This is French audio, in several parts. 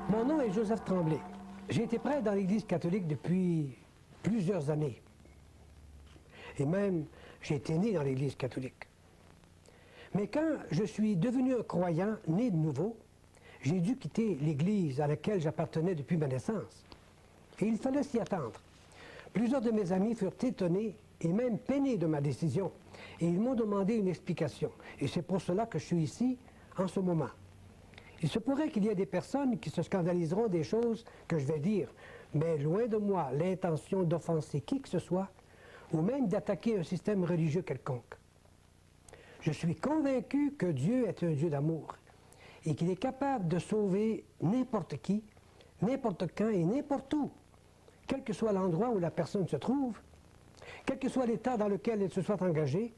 Mon nom est Joseph Tremblay. J'ai été prêtre dans l'Église catholique depuis plusieurs années. Et même, j'ai été né dans l'Église catholique. Mais quand je suis devenu un croyant, né de nouveau, j'ai dû quitter l'Église à laquelle j'appartenais depuis ma naissance. Et il fallait s'y attendre. Plusieurs de mes amis furent étonnés et même peinés de ma décision. Et ils m'ont demandé une explication. Et c'est pour cela que je suis ici en ce moment. Il se pourrait qu'il y ait des personnes qui se scandaliseront des choses que je vais dire, mais loin de moi l'intention d'offenser qui que ce soit, ou même d'attaquer un système religieux quelconque. Je suis convaincu que Dieu est un Dieu d'amour et qu'il est capable de sauver n'importe qui, n'importe quand et n'importe où, quel que soit l'endroit où la personne se trouve, quel que soit l'état dans lequel elle se soit engagée,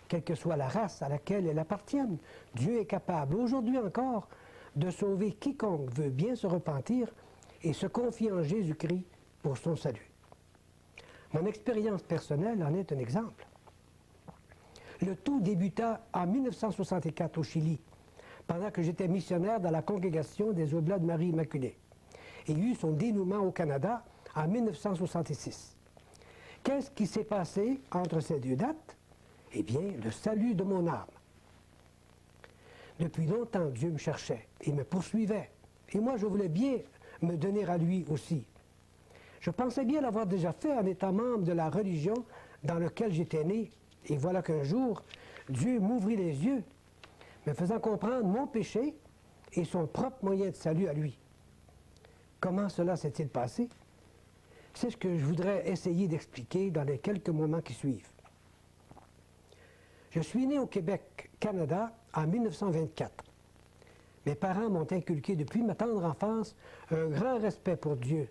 quelle que soit la race à laquelle elle appartienne. Dieu est capable, aujourd'hui encore, de sauver quiconque veut bien se repentir et se confier en Jésus-Christ pour son salut. Mon expérience personnelle en est un exemple. Le tout débuta en 1964 au Chili, pendant que j'étais missionnaire dans la congrégation des Oblats de Marie Immaculée, et eut son dénouement au Canada en 1966. Qu'est-ce qui s'est passé entre ces deux dates? Eh bien, le salut de mon âme. Depuis longtemps, Dieu me cherchait et me poursuivait. Et moi, je voulais bien me donner à lui aussi. Je pensais bien l'avoir déjà fait en étant membre de la religion dans laquelle j'étais né. Et voilà qu'un jour, Dieu m'ouvrit les yeux, me faisant comprendre mon péché et son propre moyen de salut à lui. Comment cela s'est-il passé? C'est ce que je voudrais essayer d'expliquer dans les quelques moments qui suivent. Je suis né au Québec, Canada, en 1924. Mes parents m'ont inculqué depuis ma tendre enfance un grand respect pour Dieu,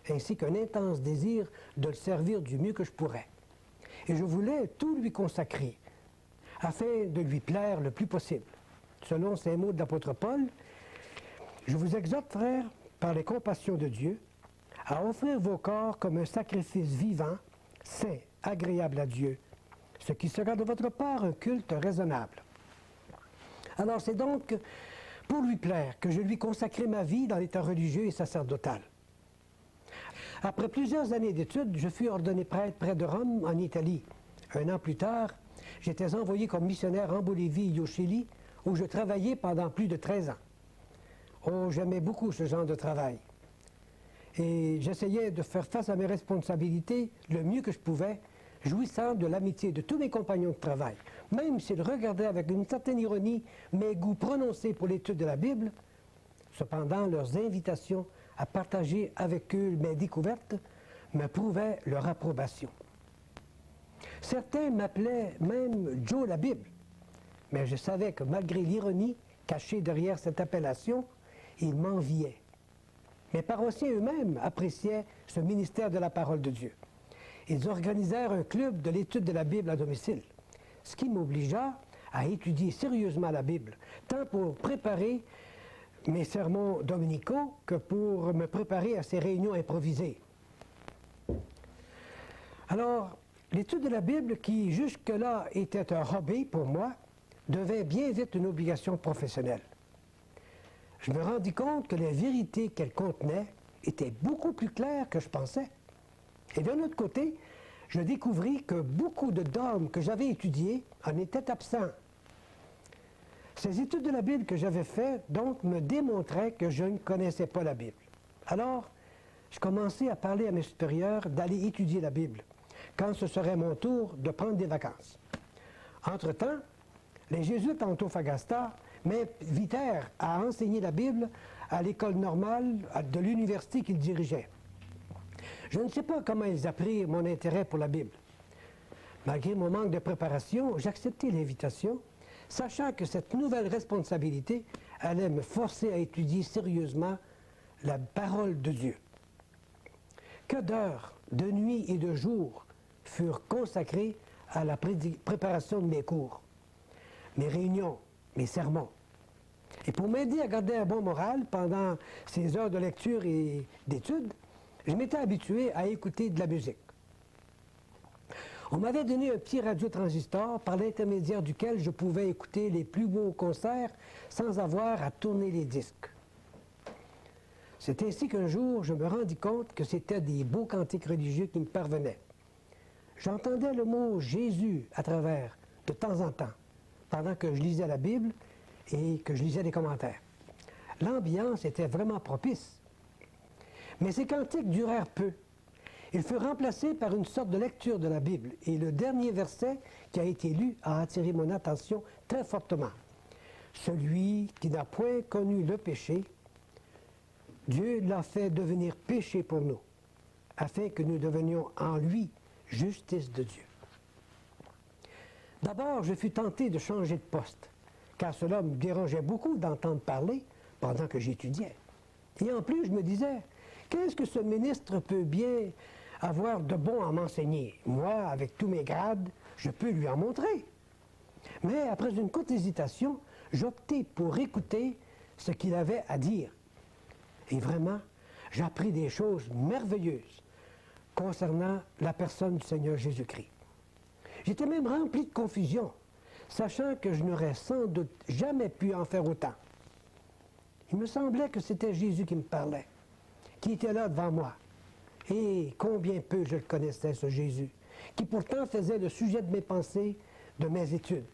ainsi qu'un intense désir de le servir du mieux que je pourrais. Et je voulais tout lui consacrer, afin de lui plaire le plus possible. Selon ces mots de l'apôtre Paul, « Je vous exhorte, frères, par les compassions de Dieu, à offrir vos corps comme un sacrifice vivant, saint, agréable à Dieu, ce qui sera de votre part un culte raisonnable. » Alors c'est donc pour lui plaire que je lui consacrai ma vie dans l'état religieux et sacerdotal. Après plusieurs années d'études, je fus ordonné prêtre près de Rome, en Italie. Un an plus tard, j'étais envoyé comme missionnaire en Bolivie et au Chili, où je travaillais pendant plus de 13 ans. Oh, j'aimais beaucoup ce genre de travail. Et j'essayais de faire face à mes responsabilités le mieux que je pouvais, jouissant de l'amitié de tous mes compagnons de travail. Même s'ils regardaient avec une certaine ironie mes goûts prononcés pour l'étude de la Bible, cependant leurs invitations à partager avec eux mes découvertes me prouvaient leur approbation. Certains m'appelaient même Joe la Bible, mais je savais que malgré l'ironie cachée derrière cette appellation, ils m'enviaient. Mes paroissiens eux-mêmes appréciaient ce ministère de la parole de Dieu. Ils organisèrent un club de l'étude de la Bible à domicile, ce qui m'obligea à étudier sérieusement la Bible, tant pour préparer mes sermons dominicaux que pour me préparer à ces réunions improvisées. Alors, l'étude de la Bible, qui jusque-là était un hobby pour moi, devint bien vite une obligation professionnelle. Je me rendis compte que les vérités qu'elle contenait étaient beaucoup plus claires que je pensais. Et d'un autre côté, je découvris que beaucoup de dogmes que j'avais étudiés en étaient absents. Ces études de la Bible que j'avais faites, donc, me démontraient que je ne connaissais pas la Bible. Alors, je commençai à parler à mes supérieurs d'aller étudier la Bible, quand ce serait mon tour de prendre des vacances. Entre-temps, les Jésuites en Antofagasta m'invitèrent à enseigner la Bible à l'école normale de l'université qu'ils dirigeaient. Je ne sais pas comment ils apprirent mon intérêt pour la Bible. Malgré mon manque de préparation, j'acceptai l'invitation, sachant que cette nouvelle responsabilité allait me forcer à étudier sérieusement la parole de Dieu. Que d'heures, de nuit et de jours furent consacrées à la préparation de mes cours, mes réunions, mes sermons. Et pour m'aider à garder un bon moral pendant ces heures de lecture et d'études, je m'étais habitué à écouter de la musique. On m'avait donné un petit radiotransistor par l'intermédiaire duquel je pouvais écouter les plus beaux concerts sans avoir à tourner les disques. C'est ainsi qu'un jour, je me rendis compte que c'était des beaux cantiques religieux qui me parvenaient. J'entendais le mot Jésus à travers, de temps en temps, pendant que je lisais la Bible et que je lisais les commentaires. L'ambiance était vraiment propice. Mais ces cantiques durèrent peu. Ils furent remplacés par une sorte de lecture de la Bible, et le dernier verset qui a été lu a attiré mon attention très fortement. Celui qui n'a point connu le péché, Dieu l'a fait devenir péché pour nous, afin que nous devenions en lui justice de Dieu. D'abord, je fus tenté de changer de poste, car cela me dérangeait beaucoup d'entendre parler pendant que j'étudiais. Et en plus, je me disais, qu'est-ce que ce ministre peut bien avoir de bon à m'enseigner? Moi, avec tous mes grades, je peux lui en montrer. Mais après une courte hésitation, j'optai pour écouter ce qu'il avait à dire. Et vraiment, j'appris des choses merveilleuses concernant la personne du Seigneur Jésus-Christ. J'étais même rempli de confusion, sachant que je n'aurais sans doute jamais pu en faire autant. Il me semblait que c'était Jésus qui me parlait, qui était là devant moi. Et combien peu je le connaissais, ce Jésus, qui pourtant faisait le sujet de mes pensées, de mes études.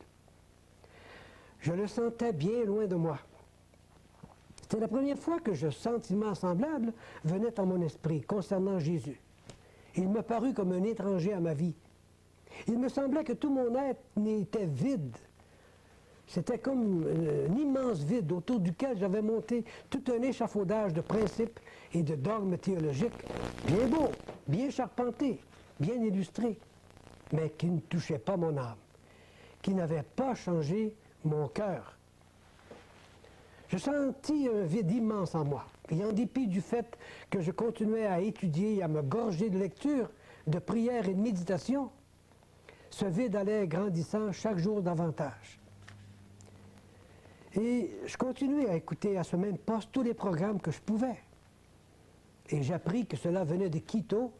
Je le sentais bien loin de moi. C'était la première fois que ce sentiment semblable venait en mon esprit concernant Jésus. Il me parut comme un étranger à ma vie. Il me semblait que tout mon être était vide. C'était comme un immense vide autour duquel j'avais monté tout un échafaudage de principes et de dogmes théologiques, bien beaux, bien charpentés, bien illustrés, mais qui ne touchaient pas mon âme, qui n'avaient pas changé mon cœur. Je sentis un vide immense en moi, et en dépit du fait que je continuais à étudier et à me gorger de lecture, de prière et de méditation, ce vide allait grandissant chaque jour davantage. Et je continuais à écouter à ce même poste tous les programmes que je pouvais. Et j'appris que cela venait de Quito,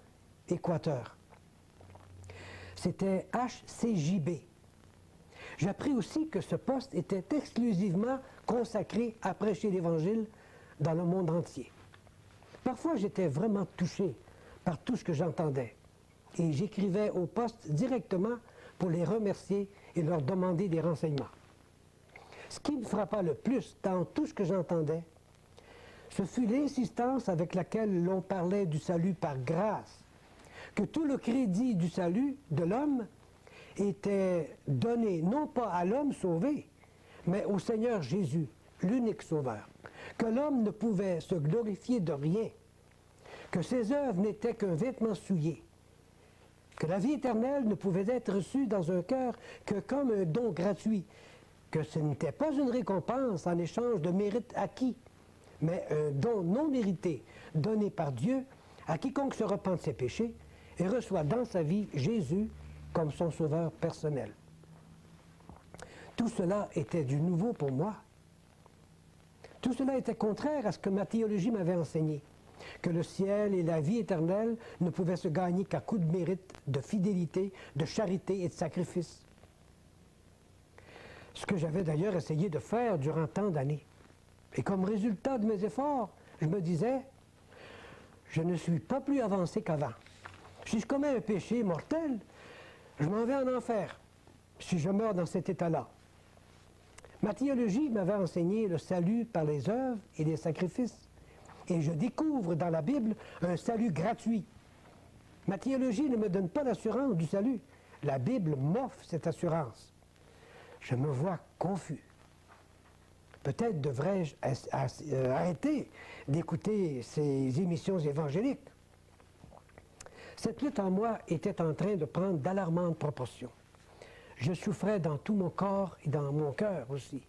Équateur. C'était HCJB. J'appris aussi que ce poste était exclusivement consacré à prêcher l'Évangile dans le monde entier. Parfois, j'étais vraiment touché par tout ce que j'entendais. Et j'écrivais au poste directement pour les remercier et leur demander des renseignements. Ce qui me frappa le plus dans tout ce que j'entendais, ce fut l'insistance avec laquelle l'on parlait du salut par grâce, que tout le crédit du salut de l'homme était donné non pas à l'homme sauvé, mais au Seigneur Jésus, l'unique sauveur, que l'homme ne pouvait se glorifier de rien, que ses œuvres n'étaient qu'un vêtement souillé, que la vie éternelle ne pouvait être reçue dans un cœur que comme un don gratuit, que ce n'était pas une récompense en échange de mérites acquis, mais un don non mérité, donné par Dieu à quiconque se repent de ses péchés et reçoit dans sa vie Jésus comme son sauveur personnel. Tout cela était du nouveau pour moi. Tout cela était contraire à ce que ma théologie m'avait enseigné, que le ciel et la vie éternelle ne pouvaient se gagner qu'à coup de mérite, de fidélité, de charité et de sacrifice. Ce que j'avais d'ailleurs essayé de faire durant tant d'années. Et comme résultat de mes efforts, je me disais, je ne suis pas plus avancé qu'avant. Si je commets un péché mortel, je m'en vais en enfer, si je meurs dans cet état-là. Ma théologie m'avait enseigné le salut par les œuvres et les sacrifices. Et je découvre dans la Bible un salut gratuit. Ma théologie ne me donne pas l'assurance du salut. La Bible m'offre cette assurance. Je me vois confus. Peut-être devrais-je arrêter d'écouter ces émissions évangéliques. Cette lutte en moi était en train de prendre d'alarmantes proportions. Je souffrais dans tout mon corps et dans mon cœur aussi.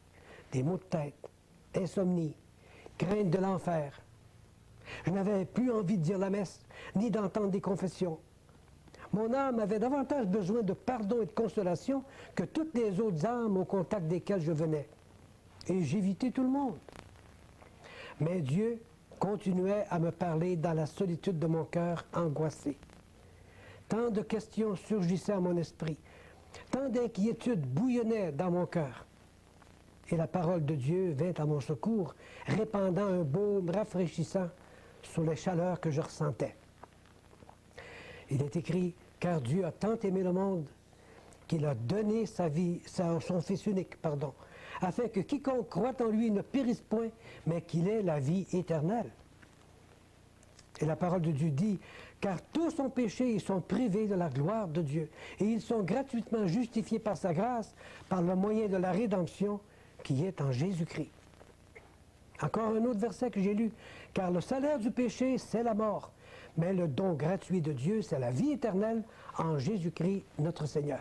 Des maux de tête, insomnie, crainte de l'enfer. Je n'avais plus envie de dire la messe, ni d'entendre des confessions. Mon âme avait davantage besoin de pardon et de consolation que toutes les autres âmes au contact desquelles je venais. Et j'évitais tout le monde. Mais Dieu continuait à me parler dans la solitude de mon cœur angoissé. Tant de questions surgissaient à mon esprit, tant d'inquiétudes bouillonnaient dans mon cœur. Et la parole de Dieu vint à mon secours, répandant un baume rafraîchissant sur les chaleurs que je ressentais. Il est écrit, car Dieu a tant aimé le monde qu'il a donné sa vie, son Fils unique, afin que quiconque croit en lui ne périsse point, mais qu'il ait la vie éternelle. Et la parole de Dieu dit, car tous ont péché et sont privés de la gloire de Dieu, et ils sont gratuitement justifiés par sa grâce, par le moyen de la rédemption qui est en Jésus-Christ. Encore un autre verset que j'ai lu, car le salaire du péché, c'est la mort, mais le don gratuit de Dieu, c'est la vie éternelle en Jésus-Christ notre Seigneur.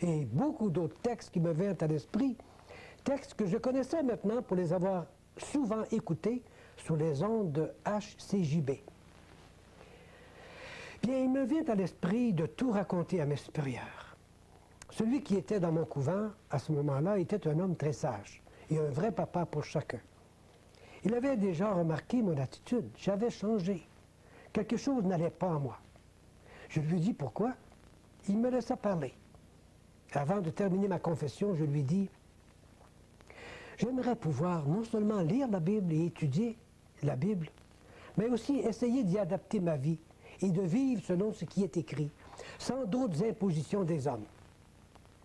Et beaucoup d'autres textes qui me viennent à l'esprit, textes que je connaissais maintenant pour les avoir souvent écoutés sur les ondes de HCJB. Bien, il me vient à l'esprit de tout raconter à mes supérieurs. Celui qui était dans mon couvent à ce moment-là était un homme très sage et un vrai papa pour chacun. Il avait déjà remarqué mon attitude. J'avais changé. Quelque chose n'allait pas en moi. Je lui dis pourquoi. Il me laissa parler. Avant de terminer ma confession, je lui dis « J'aimerais pouvoir non seulement lire la Bible et étudier la Bible, mais aussi essayer d'y adapter ma vie et de vivre selon ce qui est écrit, sans d'autres impositions des hommes. »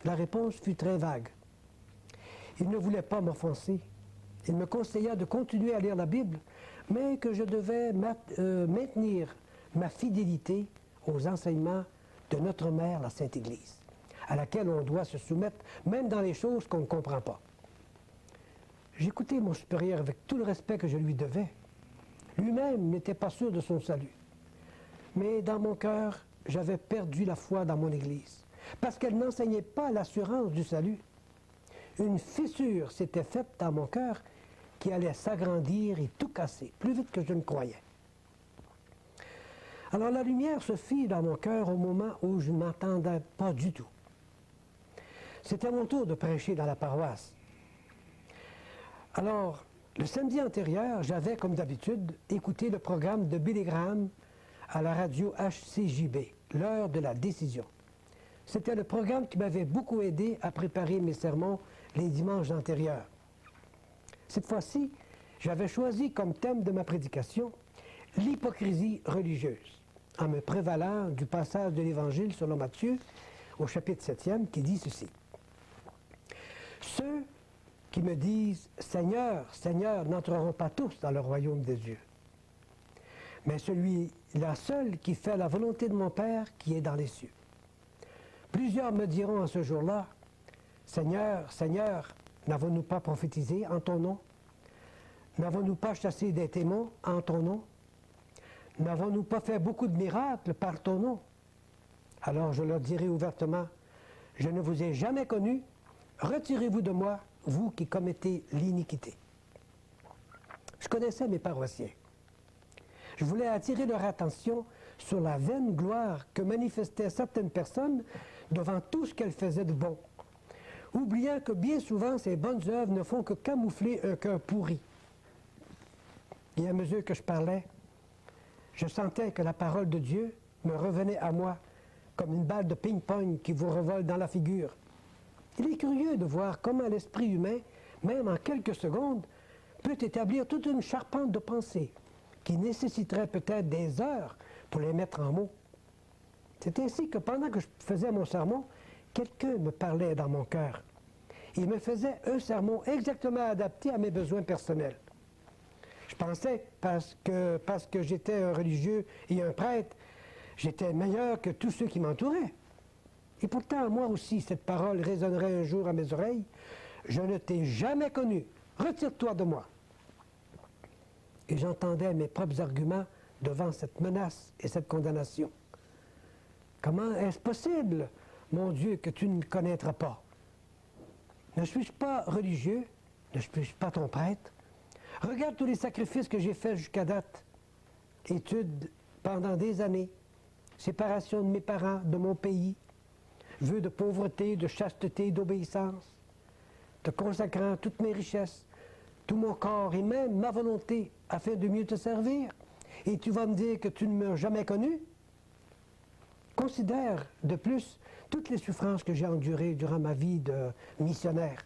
La réponse fut très vague. Il ne voulait pas m'offenser. Il me conseilla de continuer à lire la Bible, mais que je devais maintenir ma fidélité aux enseignements de notre mère, la Sainte Église, à laquelle on doit se soumettre, même dans les choses qu'on ne comprend pas. J'écoutais mon supérieur avec tout le respect que je lui devais. Lui-même n'était pas sûr de son salut. Mais dans mon cœur, j'avais perdu la foi dans mon Église, parce qu'elle n'enseignait pas l'assurance du salut. Une fissure s'était faite dans mon cœur qui allait s'agrandir et tout casser, plus vite que je ne croyais. Alors la lumière se fit dans mon cœur au moment où je ne m'entendais pas du tout. C'était mon tour de prêcher dans la paroisse. Alors, le samedi antérieur, j'avais, comme d'habitude, écouté le programme de Billy Graham à la radio HCJB, l'heure de la décision. C'était le programme qui m'avait beaucoup aidé à préparer mes sermons les dimanches antérieurs. Cette fois-ci, j'avais choisi comme thème de ma prédication l'hypocrisie religieuse, en me prévalant du passage de l'Évangile selon Matthieu, au chapitre 7e, qui dit ceci. « Ceux qui me disent « Seigneur, Seigneur » n'entreront pas tous dans le royaume des dieux, mais celui-là seul qui fait la volonté de mon Père qui est dans les cieux. Plusieurs me diront en ce jour-là, « Seigneur, Seigneur, n'avons-nous pas prophétisé en ton nom? N'avons-nous pas chassé des démons en ton nom? N'avons-nous pas fait beaucoup de miracles par ton nom? » Alors je leur dirai ouvertement, « Je ne vous ai jamais connu, retirez-vous de moi, vous qui commettez l'iniquité. » Je connaissais mes paroissiens. Je voulais attirer leur attention sur la vaine gloire que manifestaient certaines personnes devant tout ce qu'elles faisaient de bon, oubliant que bien souvent ces bonnes œuvres ne font que camoufler un cœur pourri. Et à mesure que je parlais, je sentais que la parole de Dieu me revenait à moi comme une balle de ping-pong qui vous revole dans la figure. Il est curieux de voir comment l'esprit humain, même en quelques secondes, peut établir toute une charpente de pensées qui nécessiterait peut-être des heures pour les mettre en mots. C'est ainsi que pendant que je faisais mon sermon, quelqu'un me parlait dans mon cœur. Il me faisait un sermon exactement adapté à mes besoins personnels. Je pensais, parce que j'étais un religieux et un prêtre, j'étais meilleur que tous ceux qui m'entouraient. Et pourtant, moi aussi, cette parole résonnerait un jour à mes oreilles. « Je ne t'ai jamais connu. Retire-toi de moi. » Et j'entendais mes propres arguments devant cette menace et cette condamnation. Comment est-ce possible, mon Dieu, que tu ne me connaîtras pas? Ne suis-je pas religieux? Ne suis-je pas ton prêtre? Regarde tous les sacrifices que j'ai faits jusqu'à date. Études pendant des années, séparation de mes parents, de mon pays, vœux de pauvreté, de chasteté, d'obéissance, te consacrant toutes mes richesses, tout mon corps et même ma volonté afin de mieux te servir. Et tu vas me dire que tu ne m'as jamais connu? Considère de plus toutes les souffrances que j'ai endurées durant ma vie de missionnaire.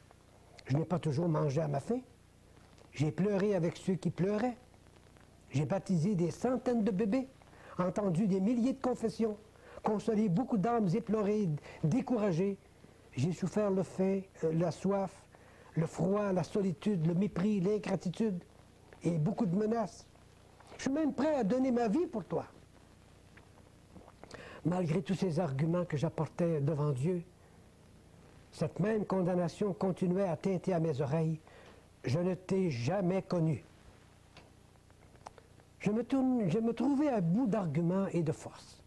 Je n'ai pas toujours mangé à ma faim. J'ai pleuré avec ceux qui pleuraient. J'ai baptisé des centaines de bébés, entendu des milliers de confessions, consolé beaucoup d'âmes éplorées, découragées. J'ai souffert le faim, la soif, le froid, la solitude, le mépris, l'ingratitude et beaucoup de menaces. Je suis même prêt à donner ma vie pour toi. Malgré tous ces arguments que j'apportais devant Dieu, cette même condamnation continuait à tinter à mes oreilles. Je ne t'ai jamais connu. Je me trouvais à bout d'arguments et de force.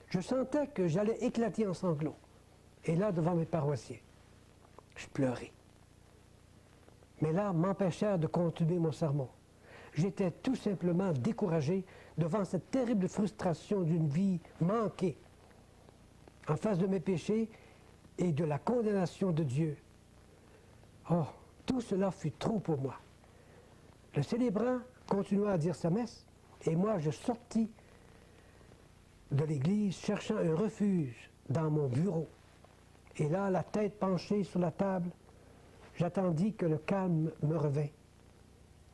Je sentais que j'allais éclater en sanglots. Et là, devant mes paroissiens, je pleurais. Mes larmes m'empêchèrent de continuer mon sermon. J'étais tout simplement découragé devant cette terrible frustration d'une vie manquée, en face de mes péchés et de la condamnation de Dieu. Oh, tout cela fut trop pour moi. Le célébrant continua à dire sa messe, et moi je sortis de l'église cherchant un refuge dans mon bureau. Et là, la tête penchée sur la table, j'attendis que le calme me revint.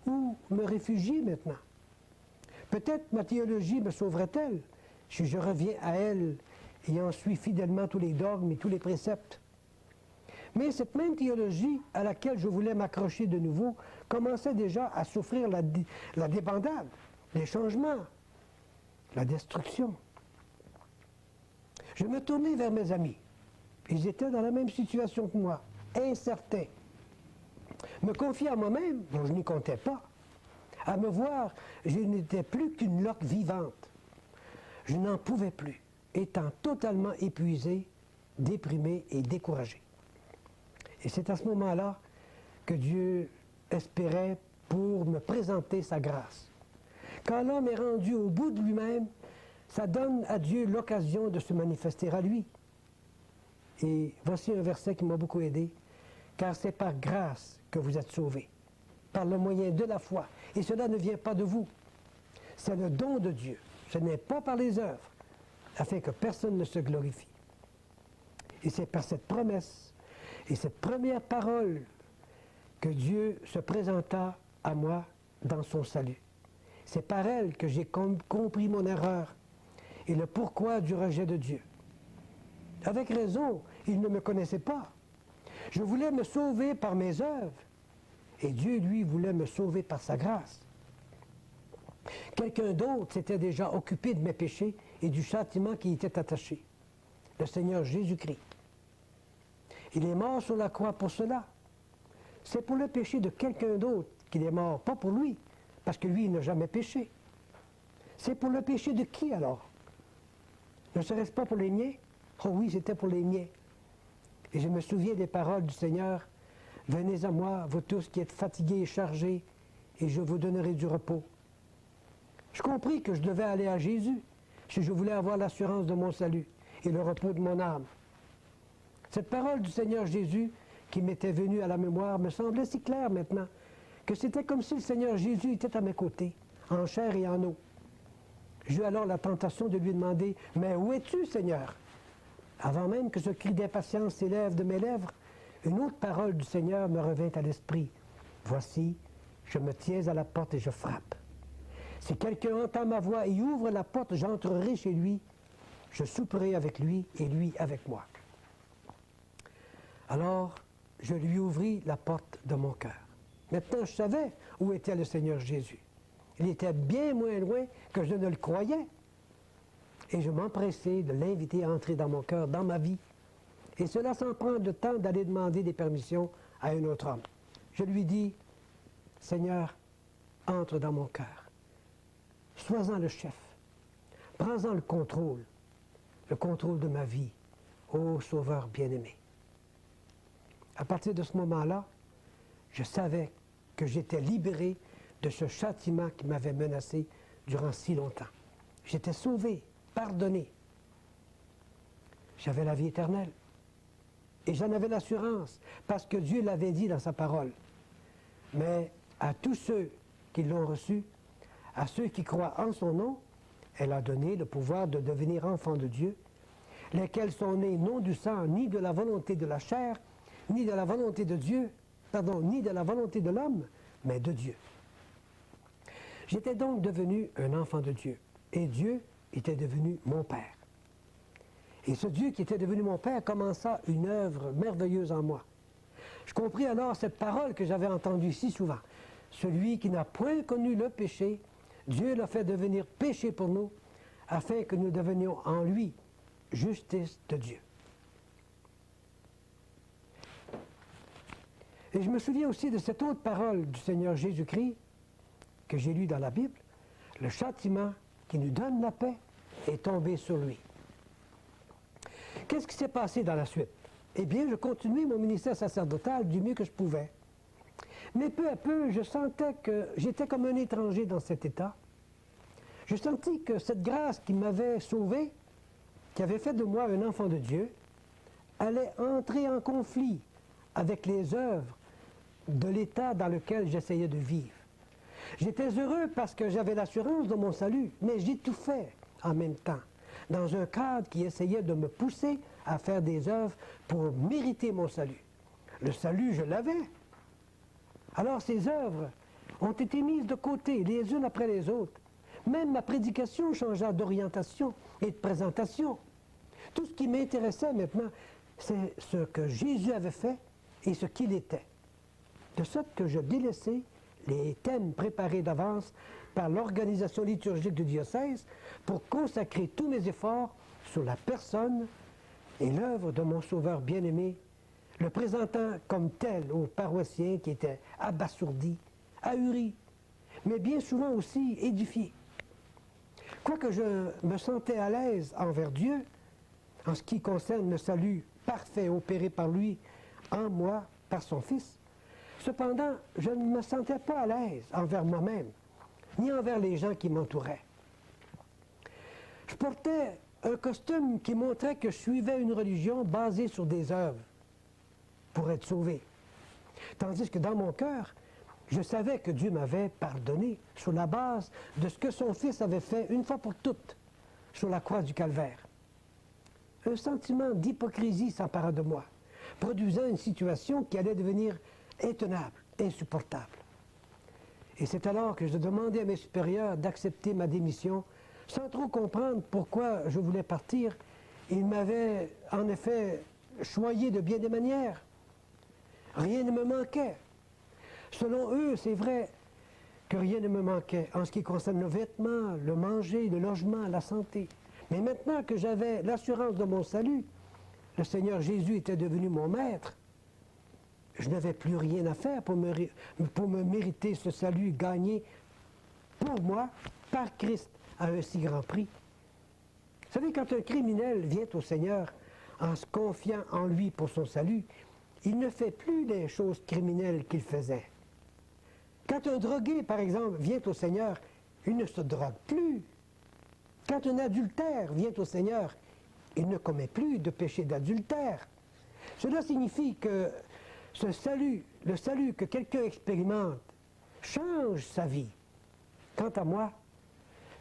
Où me réfugier maintenant? Peut-être ma théologie me sauverait-elle si je reviens à elle et en suis fidèlement tous les dogmes et tous les préceptes. Mais cette même théologie à laquelle je voulais m'accrocher de nouveau commençait déjà à souffrir la débandade, les changements, la destruction. Je me tournai vers mes amis. Ils étaient dans la même situation que moi, incertains. Me confier à moi-même, dont je n'y comptais pas. À me voir, je n'étais plus qu'une loque vivante. Je n'en pouvais plus, étant totalement épuisé, déprimé et découragé. Et c'est à ce moment-là que Dieu espérait pour me présenter sa grâce. Quand l'homme est rendu au bout de lui-même, ça donne à Dieu l'occasion de se manifester à lui. Et voici un verset qui m'a beaucoup aidé. Car c'est par grâce que vous êtes sauvés, par le moyen de la foi. Et cela ne vient pas de vous. C'est le don de Dieu. Ce n'est pas par les œuvres, afin que personne ne se glorifie. Et c'est par cette promesse et cette première parole que Dieu se présenta à moi dans son salut. C'est par elle que j'ai compris mon erreur et le pourquoi du rejet de Dieu. Avec raison, il ne me connaissait pas. Je voulais me sauver par mes œuvres, et Dieu, lui, voulait me sauver par sa grâce. Quelqu'un d'autre s'était déjà occupé de mes péchés et du châtiment qui y était attaché. Le Seigneur Jésus-Christ. Il est mort sur la croix pour cela. C'est pour le péché de quelqu'un d'autre qu'il est mort, pas pour lui, parce que lui, il n'a jamais péché. C'est pour le péché de qui alors? Ne serait-ce pas pour les miens? Oh oui, c'était pour les miens. Et je me souviens des paroles du Seigneur. « Venez à moi, vous tous qui êtes fatigués et chargés, et je vous donnerai du repos. » Je compris que je devais aller à Jésus si je voulais avoir l'assurance de mon salut et le repos de mon âme. Cette parole du Seigneur Jésus qui m'était venue à la mémoire me semblait si claire maintenant que c'était comme si le Seigneur Jésus était à mes côtés, en chair et en eau. J'eus alors la tentation de lui demander « Mais où es-tu, Seigneur ?» Avant même que ce cri d'impatience s'élève de mes lèvres, une autre parole du Seigneur me revint à l'esprit. « Voici, je me tiens à la porte et je frappe. Si quelqu'un entend ma voix et ouvre la porte, j'entrerai chez lui. Je souperai avec lui et lui avec moi. » Alors, je lui ouvris la porte de mon cœur. Maintenant, je savais où était le Seigneur Jésus. Il était bien moins loin que je ne le croyais. Et je m'empressai de l'inviter à entrer dans mon cœur, dans ma vie. Et cela sans prendre le temps d'aller demander des permissions à un autre homme. Je lui dis, « Seigneur, entre dans mon cœur. Sois-en le chef. Prends-en le contrôle de ma vie, ô Sauveur bien-aimé. » À partir de ce moment-là, je savais que j'étais libéré de ce châtiment qui m'avait menacé durant si longtemps. J'étais sauvé, pardonné. J'avais la vie éternelle. Et j'en avais l'assurance, parce que Dieu l'avait dit dans sa parole. Mais à tous ceux qui l'ont reçu, à ceux qui croient en son nom, elle a donné le pouvoir de devenir enfants de Dieu, lesquels sont nés non du sang, ni de la volonté de la chair, ni de la volonté de Dieu, ni de la volonté de l'homme, mais de Dieu. J'étais donc devenu un enfant de Dieu, et Dieu était devenu mon Père. Et ce Dieu qui était devenu mon Père commença une œuvre merveilleuse en moi. Je compris alors cette parole que j'avais entendue si souvent. Celui qui n'a point connu le péché, Dieu l'a fait devenir péché pour nous, afin que nous devenions en lui justice de Dieu. Et je me souviens aussi de cette autre parole du Seigneur Jésus-Christ que j'ai lue dans la Bible. Le châtiment qui nous donne la paix est tombé sur lui. Qu'est-ce qui s'est passé dans la suite? Eh bien, je continuais mon ministère sacerdotal du mieux que je pouvais. Mais peu à peu, je sentais que j'étais comme un étranger dans cet état. Je sentis que cette grâce qui m'avait sauvé, qui avait fait de moi un enfant de Dieu, allait entrer en conflit avec les œuvres de l'état dans lequel j'essayais de vivre. J'étais heureux parce que j'avais l'assurance de mon salut, mais j'étouffais en même temps, dans un cadre qui essayait de me pousser à faire des œuvres pour mériter mon salut. Le salut, je l'avais. Alors ces œuvres ont été mises de côté, les unes après les autres. Même ma prédication changea d'orientation et de présentation. Tout ce qui m'intéressait maintenant, c'est ce que Jésus avait fait et ce qu'il était. De sorte que je délaissais les thèmes préparés d'avance par l'organisation liturgique du diocèse pour consacrer tous mes efforts sur la personne et l'œuvre de mon Sauveur bien-aimé, le présentant comme tel aux paroissiens qui étaient abasourdis, ahuris, mais bien souvent aussi édifiés. Quoique je me sentais à l'aise envers Dieu, en ce qui concerne le salut parfait opéré par lui en moi, par son Fils, cependant, je ne me sentais pas à l'aise envers moi-même, ni envers les gens qui m'entouraient. Je portais un costume qui montrait que je suivais une religion basée sur des œuvres pour être sauvé. Tandis que dans mon cœur, je savais que Dieu m'avait pardonné sur la base de ce que son Fils avait fait une fois pour toutes sur la croix du Calvaire. Un sentiment d'hypocrisie s'empara de moi, produisant une situation qui allait devenir intenable, insupportable. Et c'est alors que je demandai à mes supérieurs d'accepter ma démission, sans trop comprendre pourquoi je voulais partir. Ils m'avaient en effet choyé de bien des manières. Rien ne me manquait. Selon eux, c'est vrai que rien ne me manquait en ce qui concerne le vêtement, le manger, le logement, la santé. Mais maintenant que j'avais l'assurance de mon salut, le Seigneur Jésus était devenu mon maître, je n'avais plus rien à faire pour me mériter ce salut gagné pour moi par Christ à un si grand prix. Vous savez, quand un criminel vient au Seigneur en se confiant en lui pour son salut, il ne fait plus les choses criminelles qu'il faisait. Quand un drogué, par exemple, vient au Seigneur, il ne se drogue plus. Quand un adultère vient au Seigneur, il ne commet plus de péché d'adultère. Cela signifie que ce salut, le salut que quelqu'un expérimente, change sa vie. Quant à moi,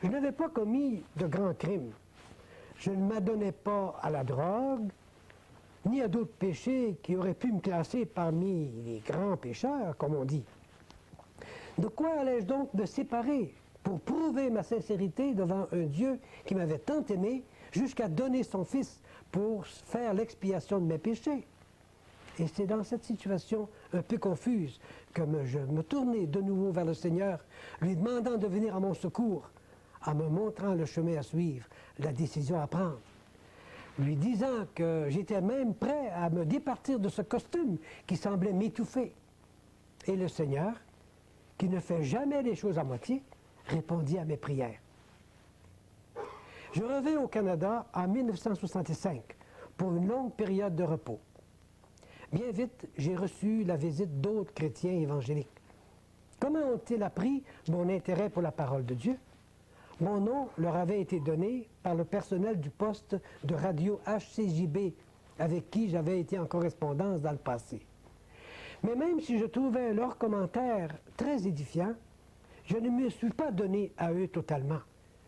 je n'avais pas commis de grands crimes. Je ne m'adonnais pas à la drogue, ni à d'autres péchés qui auraient pu me classer parmi les grands pécheurs, comme on dit. De quoi allais-je donc me séparer pour prouver ma sincérité devant un Dieu qui m'avait tant aimé jusqu'à donner son Fils pour faire l'expiation de mes péchés? Et c'est dans cette situation un peu confuse que je me tournai de nouveau vers le Seigneur, lui demandant de venir à mon secours, en me montrant le chemin à suivre, la décision à prendre, lui disant que j'étais même prêt à me départir de ce costume qui semblait m'étouffer. Et le Seigneur, qui ne fait jamais les choses à moitié, répondit à mes prières. Je revins au Canada en 1965 pour une longue période de repos. Bien vite, j'ai reçu la visite d'autres chrétiens évangéliques. Comment ont-ils appris mon intérêt pour la parole de Dieu? Mon nom leur avait été donné par le personnel du poste de radio HCJB, avec qui j'avais été en correspondance dans le passé. Mais même si je trouvais leurs commentaires très édifiants, je ne me suis pas donné à eux totalement.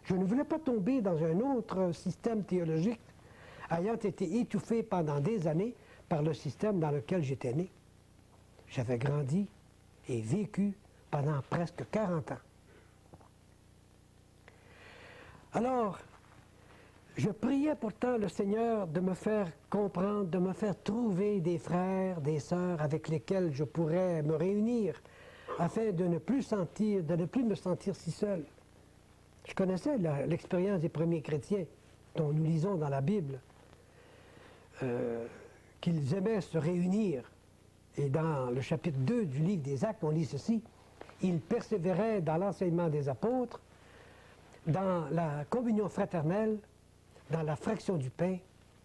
Je ne voulais pas tomber dans un autre système théologique, ayant été étouffé pendant des années par le système dans lequel j'étais né. J'avais grandi et vécu pendant presque 40 ans. Alors, je priais pourtant le Seigneur de me faire comprendre, de me faire trouver des frères, des sœurs avec lesquels je pourrais me réunir afin de ne plus me sentir si seul. Je connaissais l'expérience des premiers chrétiens dont nous lisons dans la Bible, qu'ils aimaient se réunir. Et dans le chapitre 2 du livre des Actes, on lit ceci: ils persévéraient dans l'enseignement des apôtres, dans la communion fraternelle, dans la fraction du pain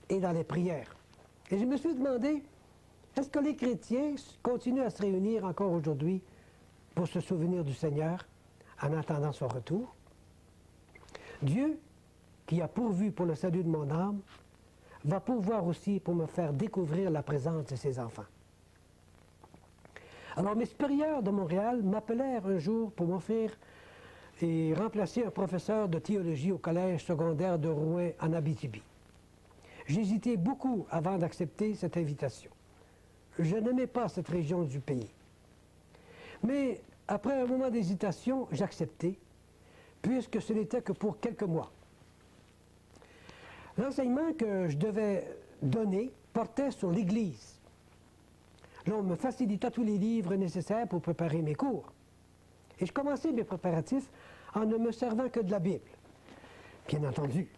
et dans les prières. Et je me suis demandé, est-ce que les chrétiens continuent à se réunir encore aujourd'hui pour se souvenir du Seigneur en attendant son retour? Dieu, qui a pourvu pour le salut de mon âme, va pourvoir aussi pour me faire découvrir la présence de ses enfants. Alors mes supérieurs de Montréal m'appelèrent un jour pour m'offrir et remplacer un professeur de théologie au collège secondaire de Rouen en Abitibi. J'hésitais beaucoup avant d'accepter cette invitation. Je n'aimais pas cette région du pays. Mais après un moment d'hésitation, j'acceptai, puisque ce n'était que pour quelques mois. L'enseignement que je devais donner portait sur l'Église. L'on me facilita tous les livres nécessaires pour préparer mes cours. Et je commençais mes préparatifs en ne me servant que de la Bible. Bien entendu,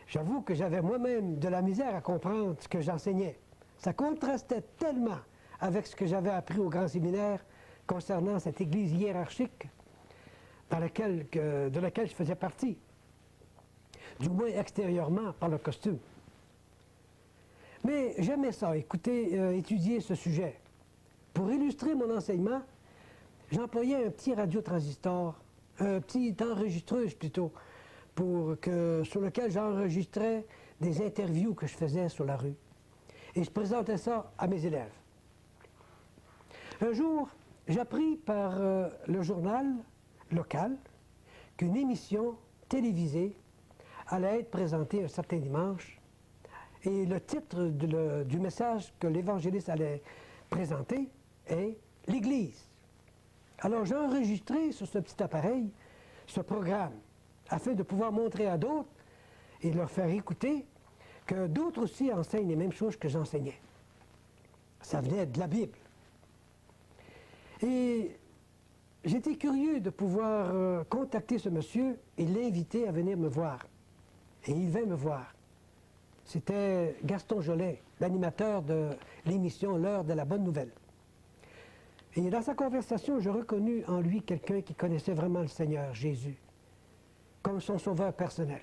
j'avoue que j'avais moi-même de la misère à comprendre ce que j'enseignais. Ça contrastait tellement avec ce que j'avais appris au grand séminaire concernant cette Église hiérarchique de laquelle je faisais partie, du moins extérieurement par le costume. Mais j'aimais ça, étudier ce sujet. Pour illustrer mon enseignement, j'employais un petit radiotransistor, un petit enregistreuse plutôt, sur lequel j'enregistrais des interviews que je faisais sur la rue. Et je présentais ça à mes élèves. Un jour, j'appris par le journal local qu'une émission télévisée allait être présentée un certain dimanche. Et le titre du message que l'évangéliste allait présenter est « L'Église ». Alors j'ai enregistré sur ce petit appareil ce programme afin de pouvoir montrer à d'autres et leur faire écouter que d'autres aussi enseignent les mêmes choses que j'enseignais. Ça venait de la Bible. Et j'étais curieux de pouvoir contacter ce monsieur et l'inviter à venir me voir. Et il vint me voir. C'était Gaston Jolet, l'animateur de l'émission L'heure de la bonne nouvelle. Et dans sa conversation, je reconnus en lui quelqu'un qui connaissait vraiment le Seigneur, Jésus, comme son sauveur personnel.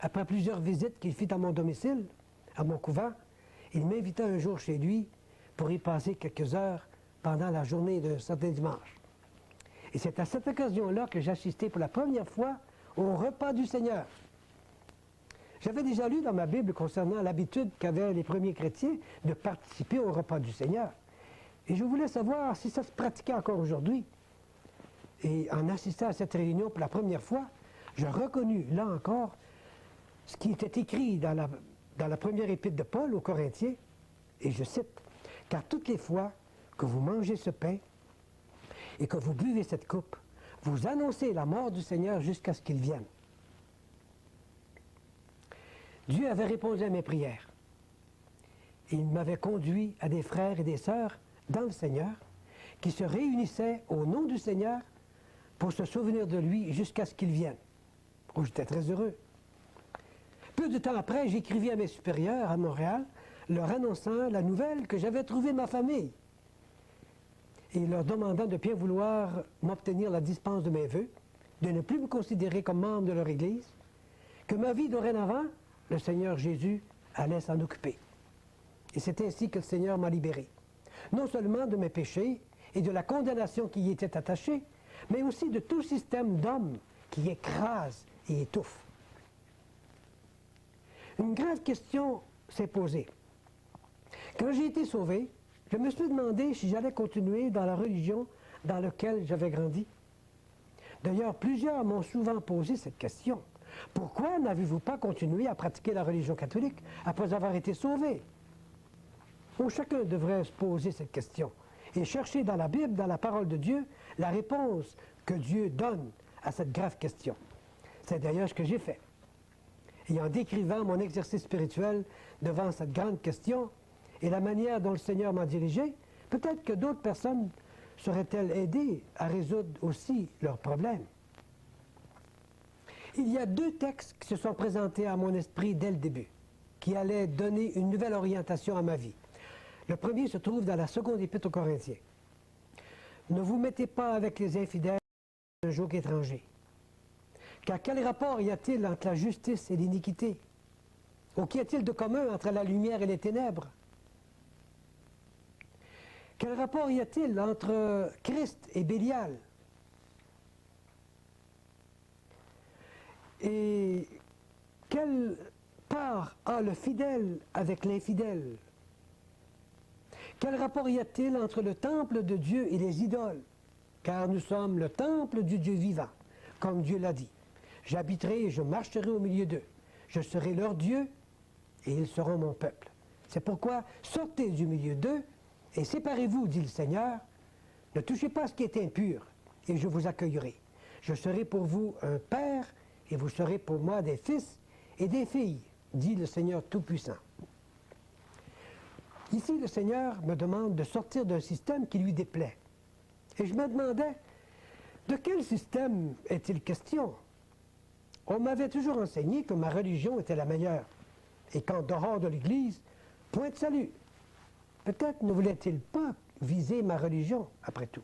Après plusieurs visites qu'il fit à mon domicile, à mon couvent, il m'invita un jour chez lui pour y passer quelques heures pendant la journée de certain dimanche. Et c'est à cette occasion-là que j'assistais pour la première fois au repas du Seigneur. J'avais déjà lu dans ma Bible concernant l'habitude qu'avaient les premiers chrétiens de participer au repas du Seigneur. Et je voulais savoir si ça se pratiquait encore aujourd'hui. Et en assistant à cette réunion pour la première fois, je reconnus, là encore, ce qui était écrit dans la première épître de Paul aux Corinthiens, et je cite, « Car toutes les fois que vous mangez ce pain et que vous buvez cette coupe, vous annoncez la mort du Seigneur jusqu'à ce qu'il vienne. » Dieu avait répondu à mes prières. Il m'avait conduit à des frères et des sœurs dans le Seigneur qui se réunissaient au nom du Seigneur pour se souvenir de lui jusqu'à ce qu'il vienne. Oh, j'étais très heureux. Peu de temps après, j'écrivis à mes supérieurs à Montréal, leur annonçant la nouvelle que j'avais trouvé ma famille et leur demandant de bien vouloir m'obtenir la dispense de mes vœux, de ne plus me considérer comme membre de leur Église, que ma vie dorénavant, le Seigneur Jésus allait s'en occuper. Et c'est ainsi que le Seigneur m'a libéré, non seulement de mes péchés et de la condamnation qui y était attachée, mais aussi de tout système d'hommes qui écrase et étouffe. Une grave question s'est posée. Quand j'ai été sauvé, je me suis demandé si j'allais continuer dans la religion dans laquelle j'avais grandi. D'ailleurs, plusieurs m'ont souvent posé cette question. Pourquoi n'avez-vous pas continué à pratiquer la religion catholique après avoir été sauvé? Oh, chacun devrait se poser cette question et chercher dans la Bible, dans la parole de Dieu, la réponse que Dieu donne à cette grave question. C'est d'ailleurs ce que j'ai fait. Et en décrivant mon exercice spirituel devant cette grande question et la manière dont le Seigneur m'a dirigé, peut-être que d'autres personnes seraient-elles aidées à résoudre aussi leurs problèmes. Il y a deux textes qui se sont présentés à mon esprit dès le début, qui allaient donner une nouvelle orientation à ma vie. Le premier se trouve dans la seconde épître aux Corinthiens. Ne vous mettez pas avec les infidèles un joug étranger. Car quel rapport y a-t-il entre la justice et l'iniquité? Ou qu'y a-t-il de commun entre la lumière et les ténèbres? Quel rapport y a-t-il entre Christ et Bélial? Et quelle part a le fidèle avec l'infidèle? Quel rapport y a-t-il entre le temple de Dieu et les idoles? Car nous sommes le temple du Dieu vivant, comme Dieu l'a dit. J'habiterai et je marcherai au milieu d'eux. Je serai leur Dieu et ils seront mon peuple. C'est pourquoi sortez du milieu d'eux et séparez-vous, dit le Seigneur. Ne touchez pas ce qui est impur et je vous accueillerai. Je serai pour vous un père et vous serez pour moi des fils et des filles, dit le Seigneur Tout-Puissant. Ici, le Seigneur me demande de sortir d'un système qui lui déplaît. Et je me demandais, de quel système est-il question? On m'avait toujours enseigné que ma religion était la meilleure, et qu'en dehors de l'Église, point de salut. Peut-être ne voulait-il pas viser ma religion, après tout.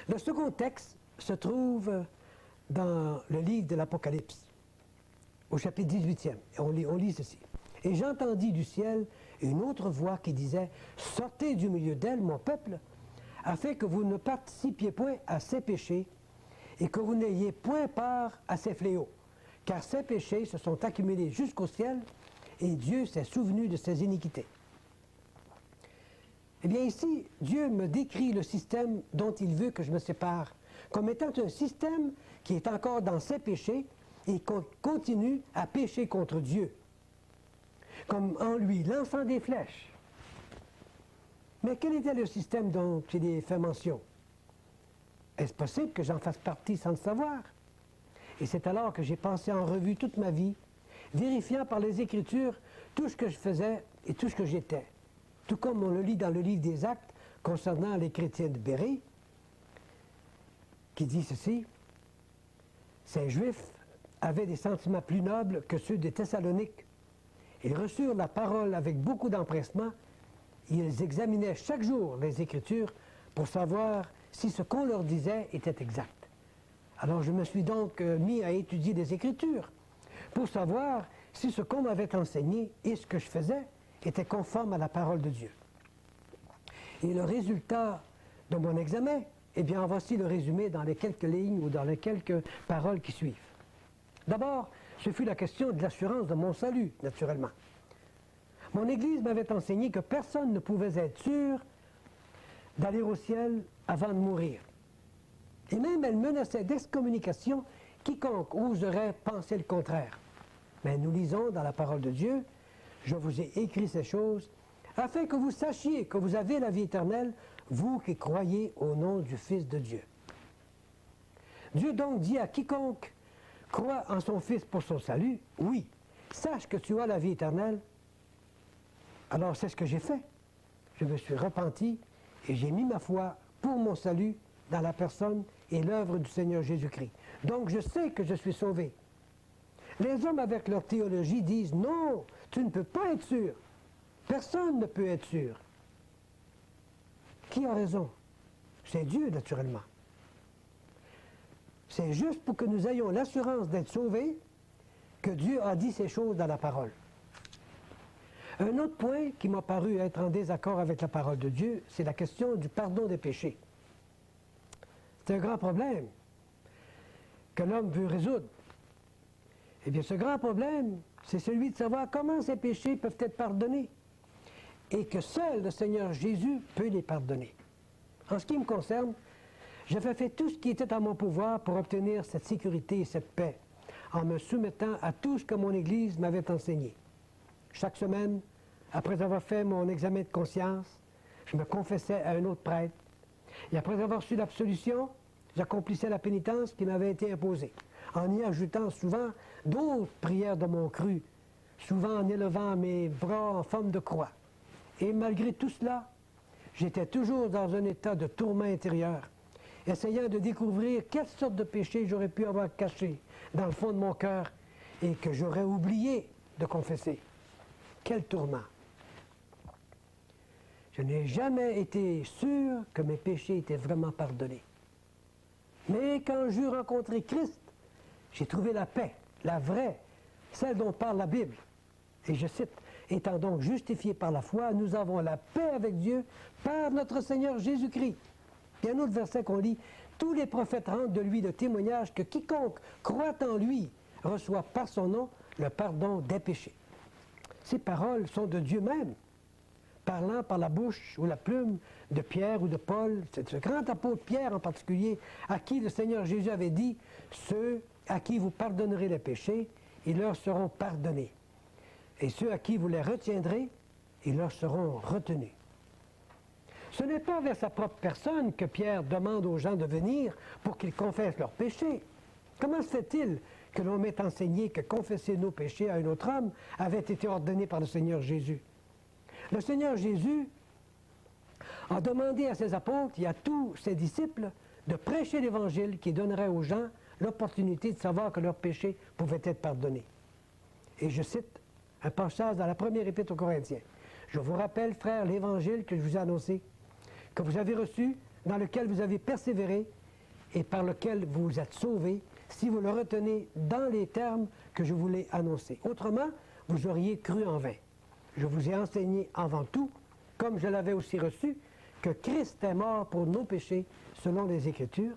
Le second texte se trouve dans le livre de l'Apocalypse, au chapitre 18e. Et on lit ceci. « Et j'entendis du ciel une autre voix qui disait, « Sortez du milieu d'elle, mon peuple, afin que vous ne participiez point à ses péchés, et que vous n'ayez point part à ses fléaux, car ses péchés se sont accumulés jusqu'au ciel, et Dieu s'est souvenu de ses iniquités. » Eh bien ici, Dieu me décrit le système dont il veut que je me sépare, comme étant un système qui est encore dans ses péchés et continue à pécher contre Dieu, comme en lui lançant des flèches. Mais quel était le système dont il est fait mention? Est-ce possible que j'en fasse partie sans le savoir? Et c'est alors que j'ai passé en revue toute ma vie, vérifiant par les Écritures tout ce que je faisais et tout ce que j'étais. Tout comme on le lit dans le livre des Actes concernant les chrétiens de Bérée, qui dit ceci, « Ces Juifs avaient des sentiments plus nobles que ceux des Thessaloniques. Ils reçurent la parole avec beaucoup d'empressement. Ils examinaient chaque jour les Écritures pour savoir si ce qu'on leur disait était exact. Alors je me suis donc mis à étudier les Écritures pour savoir si ce qu'on m'avait enseigné et ce que je faisais était conforme à la parole de Dieu. Et le résultat de mon examen, eh bien, voici le résumé dans les quelques lignes ou dans les quelques paroles qui suivent. D'abord, ce fut la question de l'assurance de mon salut, naturellement. Mon Église m'avait enseigné que personne ne pouvait être sûr d'aller au ciel avant de mourir. Et même elle menaçait d'excommunication quiconque oserait penser le contraire. Mais nous lisons dans la parole de Dieu, « Je vous ai écrit ces choses, afin que vous sachiez que vous avez la vie éternelle, vous qui croyez au nom du Fils de Dieu. » Dieu donc dit à quiconque croit en son Fils pour son salut, « Oui, sache que tu as la vie éternelle. » Alors c'est ce que j'ai fait. Je me suis repenti et j'ai mis ma foi pour mon salut dans la personne et l'œuvre du Seigneur Jésus-Christ. Donc je sais que je suis sauvé. Les hommes avec leur théologie disent « Non, tu ne peux pas être sûr. Personne ne peut être sûr. » Qui a raison? C'est Dieu, naturellement. C'est juste pour que nous ayons l'assurance d'être sauvés que Dieu a dit ces choses dans la parole. Un autre point qui m'a paru être en désaccord avec la parole de Dieu, c'est la question du pardon des péchés. C'est un grand problème que l'homme veut résoudre. Eh bien, ce grand problème, c'est celui de savoir comment ces péchés peuvent être pardonnés et que seul le Seigneur Jésus peut les pardonner. En ce qui me concerne, j'avais fait tout ce qui était à mon pouvoir pour obtenir cette sécurité et cette paix, en me soumettant à tout ce que mon Église m'avait enseigné. Chaque semaine, après avoir fait mon examen de conscience, je me confessais à un autre prêtre. Et après avoir reçu l'absolution, j'accomplissais la pénitence qui m'avait été imposée, en y ajoutant souvent d'autres prières de mon cru, souvent en élevant mes bras en forme de croix. Et malgré tout cela, j'étais toujours dans un état de tourment intérieur, essayant de découvrir quelle sorte de péché j'aurais pu avoir caché dans le fond de mon cœur et que j'aurais oublié de confesser. Quel tourment! Je n'ai jamais été sûr que mes péchés étaient vraiment pardonnés. Mais quand j'eus rencontré Christ, j'ai trouvé la paix, la vraie, celle dont parle la Bible. Et je cite, « Étant donc justifiés par la foi, nous avons la paix avec Dieu par notre Seigneur Jésus-Christ. » Il y a un autre verset qu'on lit, « Tous les prophètes rendent de lui le témoignage que quiconque croit en lui reçoit par son nom le pardon des péchés. » Ces paroles sont de Dieu même, parlant par la bouche ou la plume de Pierre ou de Paul, c'est ce grand apôtre Pierre en particulier, à qui le Seigneur Jésus avait dit, « Ceux à qui vous pardonnerez les péchés, ils leur seront pardonnés. Et ceux à qui vous les retiendrez, ils leur seront retenus. » Ce n'est pas vers sa propre personne que Pierre demande aux gens de venir pour qu'ils confessent leurs péchés. Comment se fait-il que l'on m'ait enseigné que confesser nos péchés à un autre homme avait été ordonné par le Seigneur Jésus? Le Seigneur Jésus a demandé à ses apôtres et à tous ses disciples de prêcher l'Évangile qui donnerait aux gens l'opportunité de savoir que leurs péchés pouvaient être pardonnés. Et je cite un passage dans la première épître aux Corinthiens. « Je vous rappelle, frères, l'Évangile que je vous ai annoncé, que vous avez reçu, dans lequel vous avez persévéré et par lequel vous vous êtes sauvés, si vous le retenez dans les termes que je vous l'ai annoncés. Autrement, vous auriez cru en vain. Je vous ai enseigné avant tout, comme je l'avais aussi reçu, que Christ est mort pour nos péchés selon les Écritures,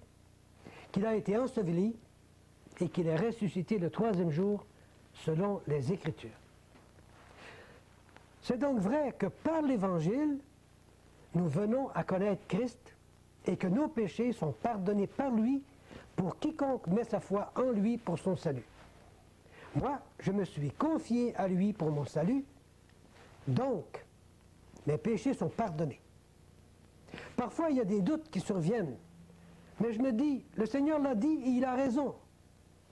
qu'il a été enseveli et qu'il est ressuscité le troisième jour selon les Écritures. » C'est donc vrai que par l'Évangile, nous venons à connaître Christ et que nos péchés sont pardonnés par lui pour quiconque met sa foi en lui pour son salut. Moi, je me suis confié à lui pour mon salut, donc mes péchés sont pardonnés. Parfois, il y a des doutes qui surviennent, mais je me dis, le Seigneur l'a dit et il a raison.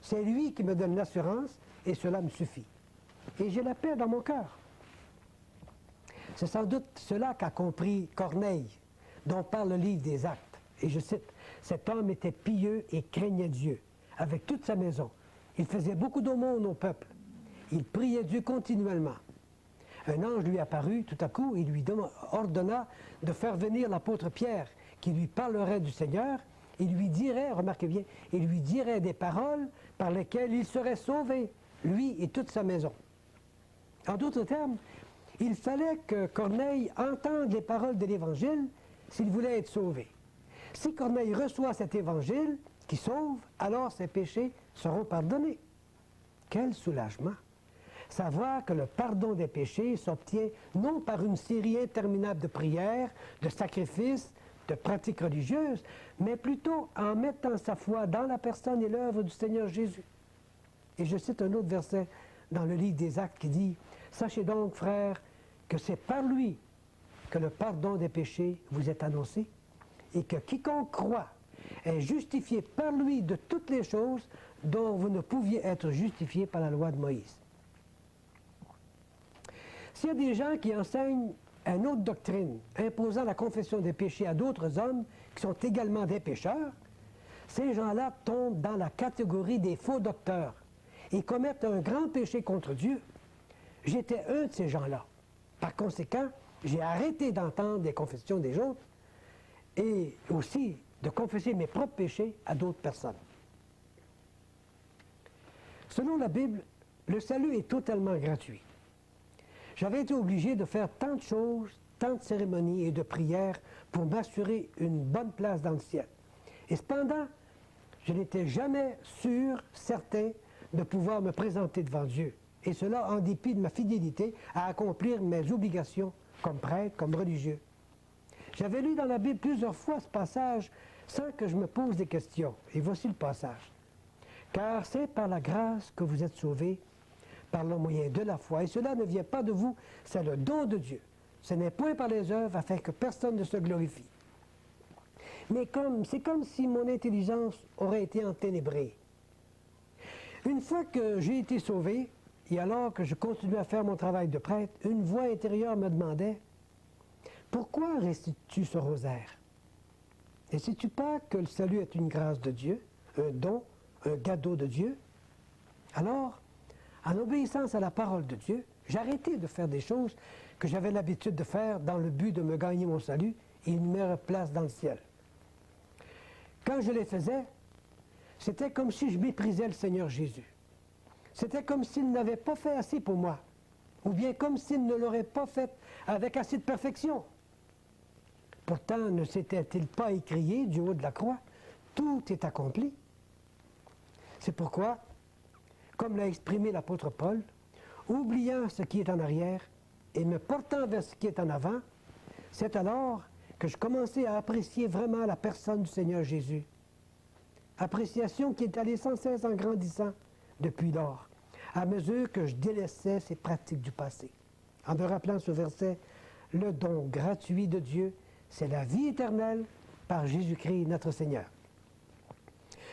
C'est lui qui me donne l'assurance et cela me suffit. Et j'ai la paix dans mon cœur. C'est sans doute cela qu'a compris Corneille, dont parle le livre des Actes. Et je cite, « Cet homme était pieux et craignait Dieu, avec toute sa maison. Il faisait beaucoup d'aumônes au peuple. Il priait Dieu continuellement. Un ange lui apparut tout à coup et lui ordonna de faire venir l'apôtre Pierre, qui lui parlerait du Seigneur, et lui dirait, remarquez bien, il lui dirait des paroles par lesquelles il serait sauvé, lui et toute sa maison. » En d'autres termes, il fallait que Corneille entende les paroles de l'Évangile s'il voulait être sauvé. Si Corneille reçoit cet Évangile qui sauve, alors ses péchés seront pardonnés. Quel soulagement! Savoir que le pardon des péchés s'obtient non par une série interminable de prières, de sacrifices, de pratiques religieuses, mais plutôt en mettant sa foi dans la personne et l'œuvre du Seigneur Jésus. Et je cite un autre verset dans le livre des Actes qui dit « Sachez donc, frères, que c'est par lui que le pardon des péchés vous est annoncé, et que quiconque croit est justifié par lui de toutes les choses dont vous ne pouviez être justifiés par la loi de Moïse. » S'il y a des gens qui enseignent une autre doctrine, imposant la confession des péchés à d'autres hommes qui sont également des pécheurs, ces gens-là tombent dans la catégorie des faux docteurs et commettent un grand péché contre Dieu. J'étais un de ces gens-là. Par conséquent, j'ai arrêté d'entendre les confessions des autres et aussi de confesser mes propres péchés à d'autres personnes. Selon la Bible, le salut est totalement gratuit. J'avais été obligé de faire tant de choses, tant de cérémonies et de prières pour m'assurer une bonne place dans le ciel. Et cependant, je n'étais jamais sûr, certain, de pouvoir me présenter devant Dieu. Et cela en dépit de ma fidélité à accomplir mes obligations comme prêtre, comme religieux. J'avais lu dans la Bible plusieurs fois ce passage sans que je me pose des questions. Et voici le passage. « Car c'est par la grâce que vous êtes sauvés, par le moyen de la foi. Et cela ne vient pas de vous, c'est le don de Dieu. Ce n'est point par les œuvres afin que personne ne se glorifie. Mais c'est comme si mon intelligence aurait été enténébrée. Une fois que j'ai été sauvé, et alors que je continuais à faire mon travail de prêtre, une voix intérieure me demandait « Pourquoi récites-tu ce rosaire? Ne sais-tu pas que le salut est une grâce de Dieu, un don, un cadeau de Dieu? » Alors, en obéissance à la parole de Dieu, j'ai arrêté de faire des choses que j'avais l'habitude de faire dans le but de me gagner mon salut et une meilleure place dans le ciel. Quand je les faisais, c'était comme si je méprisais le Seigneur Jésus. C'était comme s'il n'avait pas fait assez pour moi, ou bien comme s'il ne l'aurait pas fait avec assez de perfection. Pourtant, ne s'était-il pas écrié du haut de la croix, « Tout est accompli ». C'est pourquoi, comme l'a exprimé l'apôtre Paul, oubliant ce qui est en arrière et me portant vers ce qui est en avant, c'est alors que je commençais à apprécier vraiment la personne du Seigneur Jésus. Appréciation qui est allée sans cesse en grandissant depuis lors, à mesure que je délaissais ces pratiques du passé. En me rappelant ce verset, le don gratuit de Dieu, c'est la vie éternelle par Jésus-Christ notre Seigneur.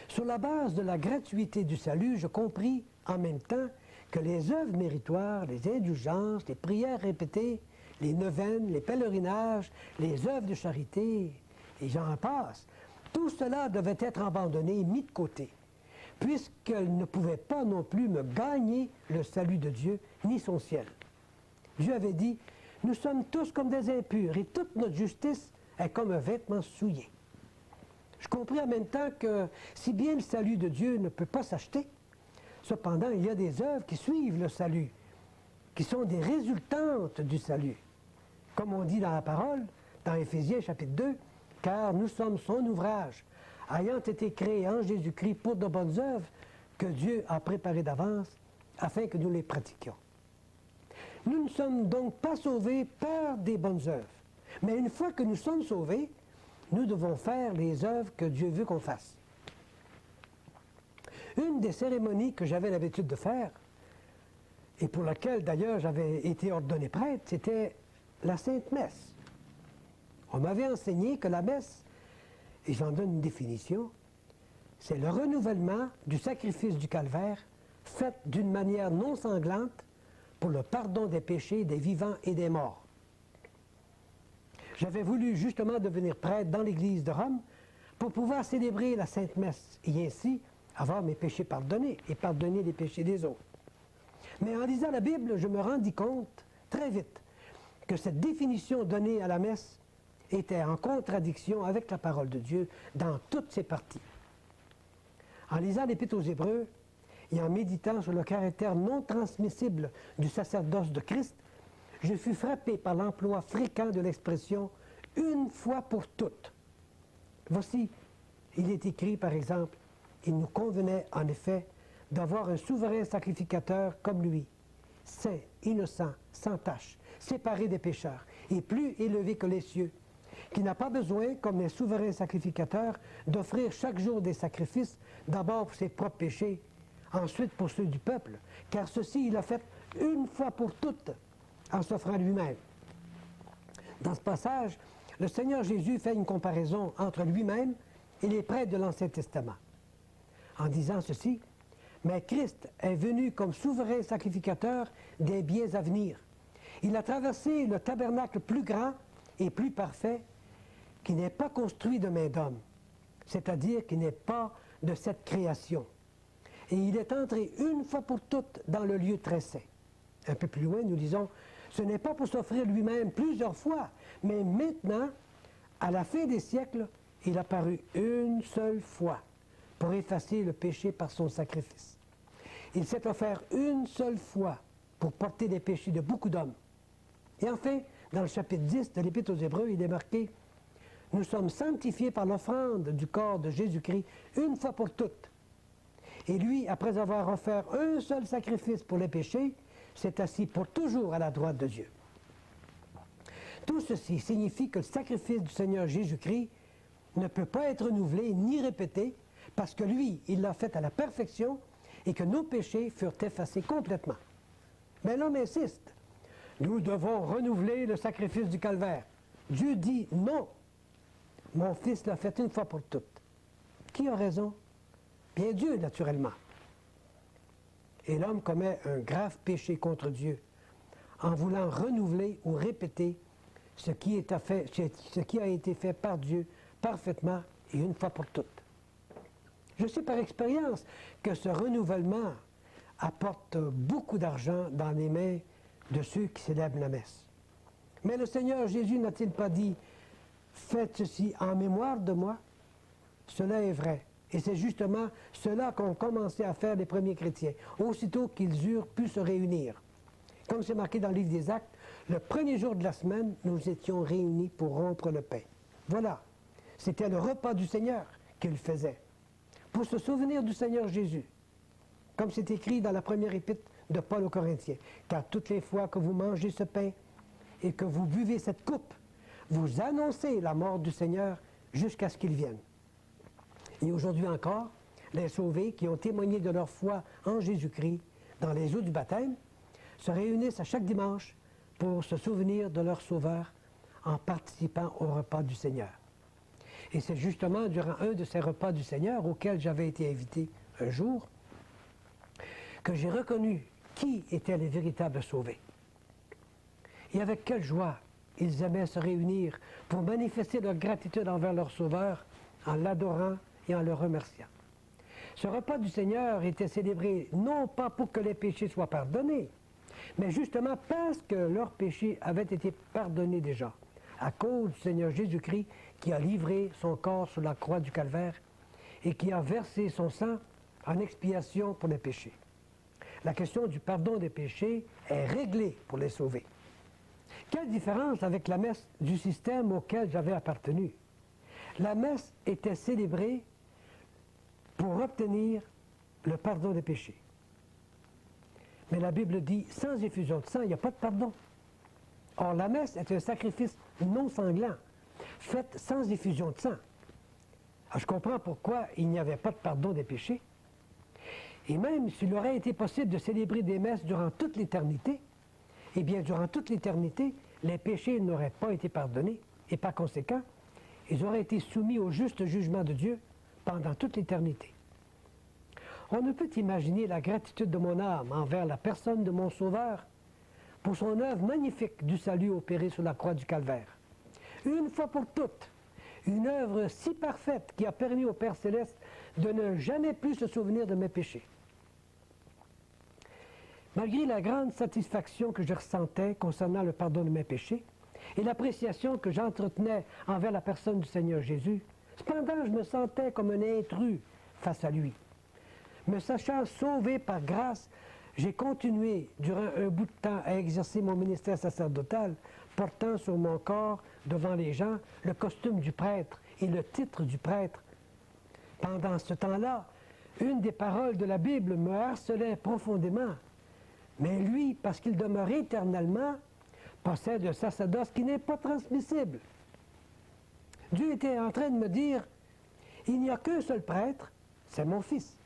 Sur la base de la gratuité du salut, je compris en même temps que les œuvres méritoires, les indulgences, les prières répétées, les neuvaines, les pèlerinages, les œuvres de charité, et j'en passe, tout cela devait être abandonné et mis de côté, puisqu'elles ne pouvaient pas non plus me gagner le salut de Dieu, ni son ciel. Dieu avait dit, « Nous sommes tous comme des impurs, et toute notre justice est comme un vêtement souillé. » Je compris en même temps que, si bien le salut de Dieu ne peut pas s'acheter, cependant, il y a des œuvres qui suivent le salut, qui sont des résultantes du salut. Comme on dit dans la parole, dans Éphésiens chapitre 2, « Car nous sommes son ouvrage, ayant été créés en Jésus-Christ pour de bonnes œuvres que Dieu a préparées d'avance, afin que nous les pratiquions. » Nous ne sommes donc pas sauvés par des bonnes œuvres, mais une fois que nous sommes sauvés, nous devons faire les œuvres que Dieu veut qu'on fasse. Une des cérémonies que j'avais l'habitude de faire, et pour laquelle d'ailleurs j'avais été ordonné prêtre, c'était la Sainte Messe. On m'avait enseigné que la messe, et j'en donne une définition, c'est le renouvellement du sacrifice du calvaire fait d'une manière non sanglante pour le pardon des péchés des vivants et des morts. J'avais voulu justement devenir prêtre dans l'Église de Rome pour pouvoir célébrer la Sainte Messe et ainsi avoir mes péchés pardonnés et pardonner les péchés des autres. Mais en lisant la Bible, je me rendis compte très vite que cette définition donnée à la messe était en contradiction avec la parole de Dieu dans toutes ses parties. En lisant l'Épître aux Hébreux et en méditant sur le caractère non transmissible du sacerdoce de Christ, je fus frappé par l'emploi fréquent de l'expression « une fois pour toutes ». Voici, il est écrit par exemple, « Il nous convenait en effet d'avoir un souverain sacrificateur comme lui, saint, innocent, sans tache, séparé des pécheurs, et plus élevé que les cieux, qui n'a pas besoin, comme les souverains sacrificateurs, d'offrir chaque jour des sacrifices, d'abord pour ses propres péchés, ensuite pour ceux du peuple, car ceci il a fait une fois pour toutes, en s'offrant lui-même. » Dans ce passage, le Seigneur Jésus fait une comparaison entre lui-même et les prêtres de l'Ancien Testament, en disant ceci, « Mais Christ est venu comme souverain sacrificateur des biens à venir. Il a traversé le tabernacle plus grand et plus parfait qui n'est pas construit de main d'homme, c'est-à-dire qui n'est pas de cette création. Et il est entré une fois pour toutes dans le lieu très saint. » Un peu plus loin, nous disons, « Ce n'est pas pour s'offrir lui-même plusieurs fois, mais maintenant, à la fin des siècles, il a paru une seule fois pour effacer le péché par son sacrifice. Il s'est offert une seule fois pour porter les péchés de beaucoup d'hommes. » Et enfin, dans le chapitre 10 de l'Épître aux Hébreux, il est marqué « Nous sommes sanctifiés par l'offrande du corps de Jésus-Christ une fois pour toutes. Et lui, après avoir offert un seul sacrifice pour les péchés, s'est assis pour toujours à la droite de Dieu. » Tout ceci signifie que le sacrifice du Seigneur Jésus-Christ ne peut pas être renouvelé ni répété parce que lui, il l'a fait à la perfection et que nos péchés furent effacés complètement. Mais l'homme insiste. Nous devons renouveler le sacrifice du calvaire. Dieu dit non. Mon fils l'a fait une fois pour toutes. Qui a raison? Bien Dieu, naturellement. Et l'homme commet un grave péché contre Dieu en voulant renouveler ou répéter ce qui a été fait par Dieu parfaitement et une fois pour toutes. Je sais par expérience que ce renouvellement apporte beaucoup d'argent dans les mains de ceux qui célèbrent la messe. Mais le Seigneur Jésus n'a-t-il pas dit « Faites ceci en mémoire de moi » Cela est vrai. Et c'est justement cela qu'ont commencé à faire les premiers chrétiens, aussitôt qu'ils eurent pu se réunir. Comme c'est marqué dans le livre des Actes, le premier jour de la semaine, nous étions réunis pour rompre le pain. Voilà, c'était le repas du Seigneur qu'ils faisaient, pour se souvenir du Seigneur Jésus. Comme c'est écrit dans la première épître de Paul aux Corinthiens, « Car toutes les fois que vous mangez ce pain et que vous buvez cette coupe, vous annoncez la mort du Seigneur jusqu'à ce qu'il vienne. » Et aujourd'hui encore, les sauvés qui ont témoigné de leur foi en Jésus-Christ dans les eaux du baptême se réunissent à chaque dimanche pour se souvenir de leur Sauveur en participant au repas du Seigneur. Et c'est justement durant un de ces repas du Seigneur auxquels j'avais été invité un jour que j'ai reconnu qui étaient les véritables sauvés. Et avec quelle joie ils aimaient se réunir pour manifester leur gratitude envers leur Sauveur en l'adorant et en le remerciant. Ce repas du Seigneur était célébré non pas pour que les péchés soient pardonnés, mais justement parce que leurs péchés avaient été pardonnés déjà, à cause du Seigneur Jésus-Christ qui a livré son corps sur la croix du Calvaire et qui a versé son sang en expiation pour les péchés. La question du pardon des péchés est réglée pour les sauvés. Quelle différence avec la messe du système auquel j'avais appartenu? La messe était célébrée pour obtenir le pardon des péchés. Mais la Bible dit, sans effusion de sang, il n'y a pas de pardon. Or, la messe est un sacrifice non sanglant, fait sans effusion de sang. Alors, je comprends pourquoi il n'y avait pas de pardon des péchés. Et même s'il aurait été possible de célébrer des messes durant toute l'éternité, eh bien, durant toute l'éternité, les péchés n'auraient pas été pardonnés, et par conséquent, ils auraient été soumis au juste jugement de Dieu pendant toute l'éternité. On ne peut imaginer la gratitude de mon âme envers la personne de mon Sauveur pour son œuvre magnifique du salut opéré sur la croix du Calvaire. Une fois pour toutes, une œuvre si parfaite qui a permis au Père Céleste de ne jamais plus se souvenir de mes péchés. Malgré la grande satisfaction que je ressentais concernant le pardon de mes péchés et l'appréciation que j'entretenais envers la personne du Seigneur Jésus, cependant je me sentais comme un intrus face à lui. Me sachant sauvé par grâce, j'ai continué durant un bout de temps à exercer mon ministère sacerdotal, portant sur mon corps, devant les gens, le costume du prêtre et le titre du prêtre. Pendant ce temps-là, une des paroles de la Bible me harcelait profondément. Mais lui, parce qu'il demeure éternellement, possède un sacerdoce qui n'est pas transmissible. Dieu était en train de me dire, il n'y a qu'un seul prêtre, c'est mon fils.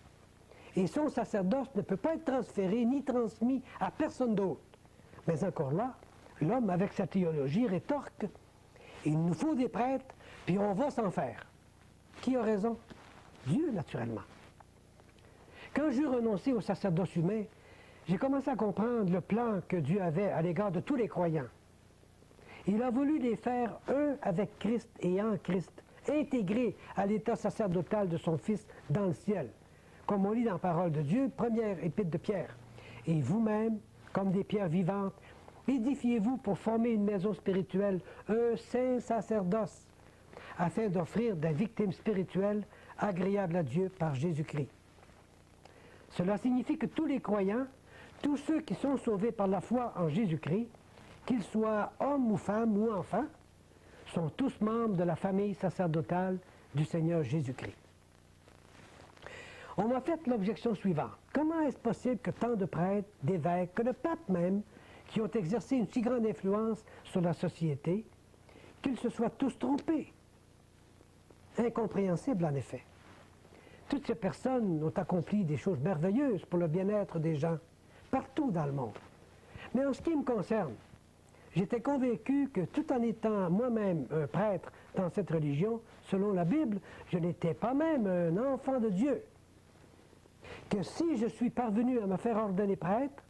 Et son sacerdoce ne peut pas être transféré ni transmis à personne d'autre. Mais encore là, l'homme, avec sa théologie, rétorque, il nous faut des prêtres, puis on va s'en faire. Qui a raison? Dieu, naturellement. Quand j'eus renoncé au sacerdoce humain, j'ai commencé à comprendre le plan que Dieu avait à l'égard de tous les croyants. Il a voulu les faire un avec Christ et en Christ, intégrés à l'état sacerdotal de son Fils dans le ciel. Comme on lit dans la parole de Dieu, première épître de Pierre. Et vous-même, comme des pierres vivantes, édifiez-vous pour former une maison spirituelle, un saint sacerdoce, afin d'offrir des victimes spirituelles agréables à Dieu par Jésus-Christ. Cela signifie que tous les croyants, tous ceux qui sont sauvés par la foi en Jésus-Christ, qu'ils soient hommes ou femmes ou enfants, sont tous membres de la famille sacerdotale du Seigneur Jésus-Christ. On m'a fait l'objection suivante. Comment est-ce possible que tant de prêtres, d'évêques, que le pape même, qui ont exercé une si grande influence sur la société, qu'ils se soient tous trompés? Incompréhensible, en effet. Toutes ces personnes ont accompli des choses merveilleuses pour le bien-être des gens, partout dans le monde. Mais en ce qui me concerne, J'étais convaincu que tout en étant moi-même un prêtre dans cette religion, selon la Bible, je n'étais pas même un enfant de Dieu. Que si je suis parvenu à me faire ordonner prêtre,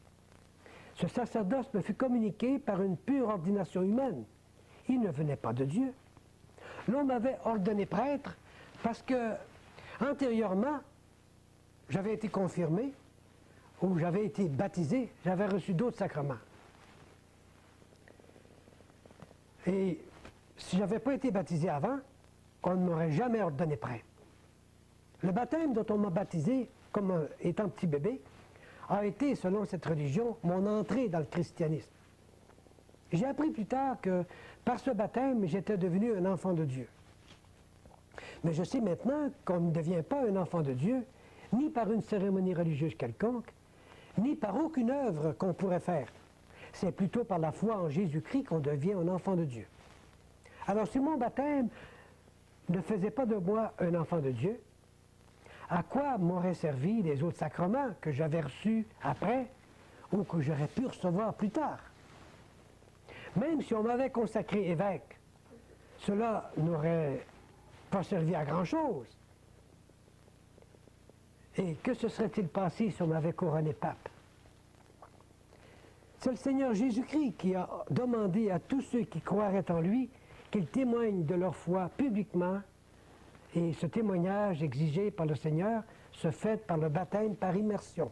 ce sacerdoce me fut communiqué par une pure ordination humaine. Il ne venait pas de Dieu. L'on m'avait ordonné prêtre parce que, antérieurement, j'avais été confirmé ou j'avais été baptisé, j'avais reçu d'autres sacrements. Et si je n'avais pas été baptisé avant, on ne m'aurait jamais ordonné prêtre. Le baptême dont on m'a baptisé, comme étant petit bébé, a été, selon cette religion, mon entrée dans le christianisme. J'ai appris plus tard que, par ce baptême, j'étais devenu un enfant de Dieu. Mais je sais maintenant qu'on ne devient pas un enfant de Dieu, ni par une cérémonie religieuse quelconque, ni par aucune œuvre qu'on pourrait faire. C'est plutôt par la foi en Jésus-Christ qu'on devient un enfant de Dieu. Alors si mon baptême ne faisait pas de moi un enfant de Dieu, à quoi m'auraient servi les autres sacrements que j'avais reçus après ou que j'aurais pu recevoir plus tard? Même si on m'avait consacré évêque, cela n'aurait pas servi à grand-chose. Et que se serait-il passé si on m'avait couronné pape? C'est le Seigneur Jésus-Christ qui a demandé à tous ceux qui croiraient en lui qu'ils témoignent de leur foi publiquement, et ce témoignage exigé par le Seigneur se fait par le baptême par immersion.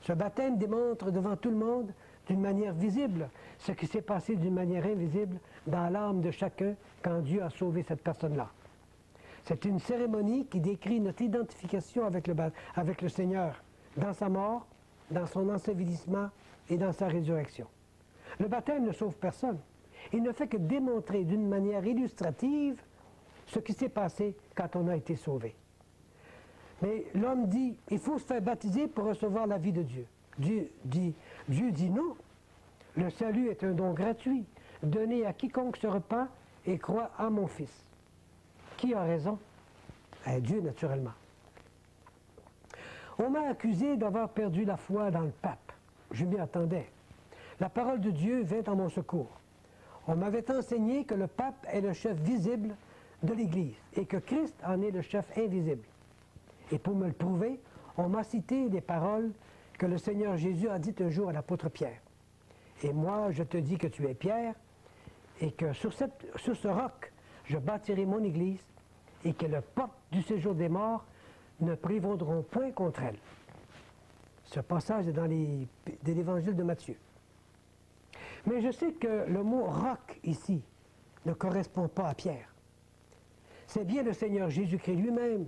Ce baptême démontre devant tout le monde, d'une manière visible, ce qui s'est passé d'une manière invisible dans l'âme de chacun quand Dieu a sauvé cette personne-là. C'est une cérémonie qui décrit notre identification avec le Seigneur dans sa mort, dans son ensevelissement et dans sa résurrection. Le baptême ne sauve personne. Il ne fait que démontrer d'une manière illustrative ce qui s'est passé quand on a été sauvé. Mais l'homme dit, il faut se faire baptiser pour recevoir la vie de Dieu. Dieu dit non. Le salut est un don gratuit, donné à quiconque se repent et croit en mon Fils. Qui a raison? Dieu, naturellement. On m'a accusé d'avoir perdu la foi dans le pape. Je m'y attendais. La parole de Dieu vint en mon secours. On m'avait enseigné que le pape est le chef visible de l'Église et que Christ en est le chef invisible. Et pour me le prouver, on m'a cité des paroles que le Seigneur Jésus a dites un jour à l'apôtre Pierre. Et moi, je te dis que tu es Pierre, et que sur ce roc, je bâtirai mon Église, et que les portes du séjour des morts ne prévaudront point contre elle. Ce passage est dans l'Évangile de Matthieu. Mais je sais que le mot « roc » ici ne correspond pas à Pierre. C'est bien le Seigneur Jésus-Christ lui-même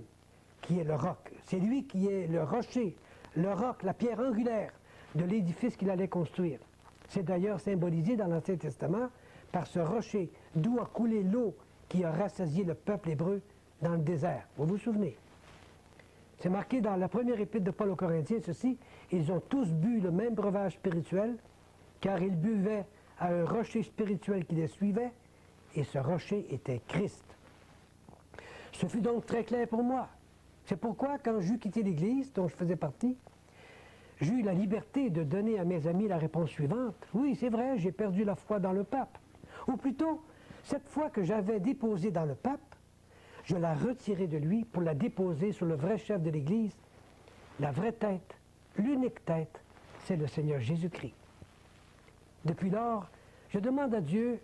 qui est le roc. C'est lui qui est le rocher, le roc, la pierre angulaire de l'édifice qu'il allait construire. C'est d'ailleurs symbolisé dans l'Ancien Testament par ce rocher d'où a coulé l'eau qui a rassasié le peuple hébreu dans le désert. Vous vous souvenez? C'est marqué dans la première épître de Paul aux Corinthiens, ceci, ils ont tous bu le même breuvage spirituel, car ils buvaient à un rocher spirituel qui les suivait, et ce rocher était Christ. Ce fut donc très clair pour moi. C'est pourquoi, quand j'eus quitté l'Église, dont je faisais partie, j'ai eu la liberté de donner à mes amis la réponse suivante. Oui, c'est vrai, j'ai perdu la foi dans le pape. Ou plutôt, cette foi que j'avais déposée dans le pape, je la retirai de lui pour la déposer sur le vrai chef de l'Église. La vraie tête, l'unique tête, c'est le Seigneur Jésus-Christ. Depuis lors, je demande à Dieu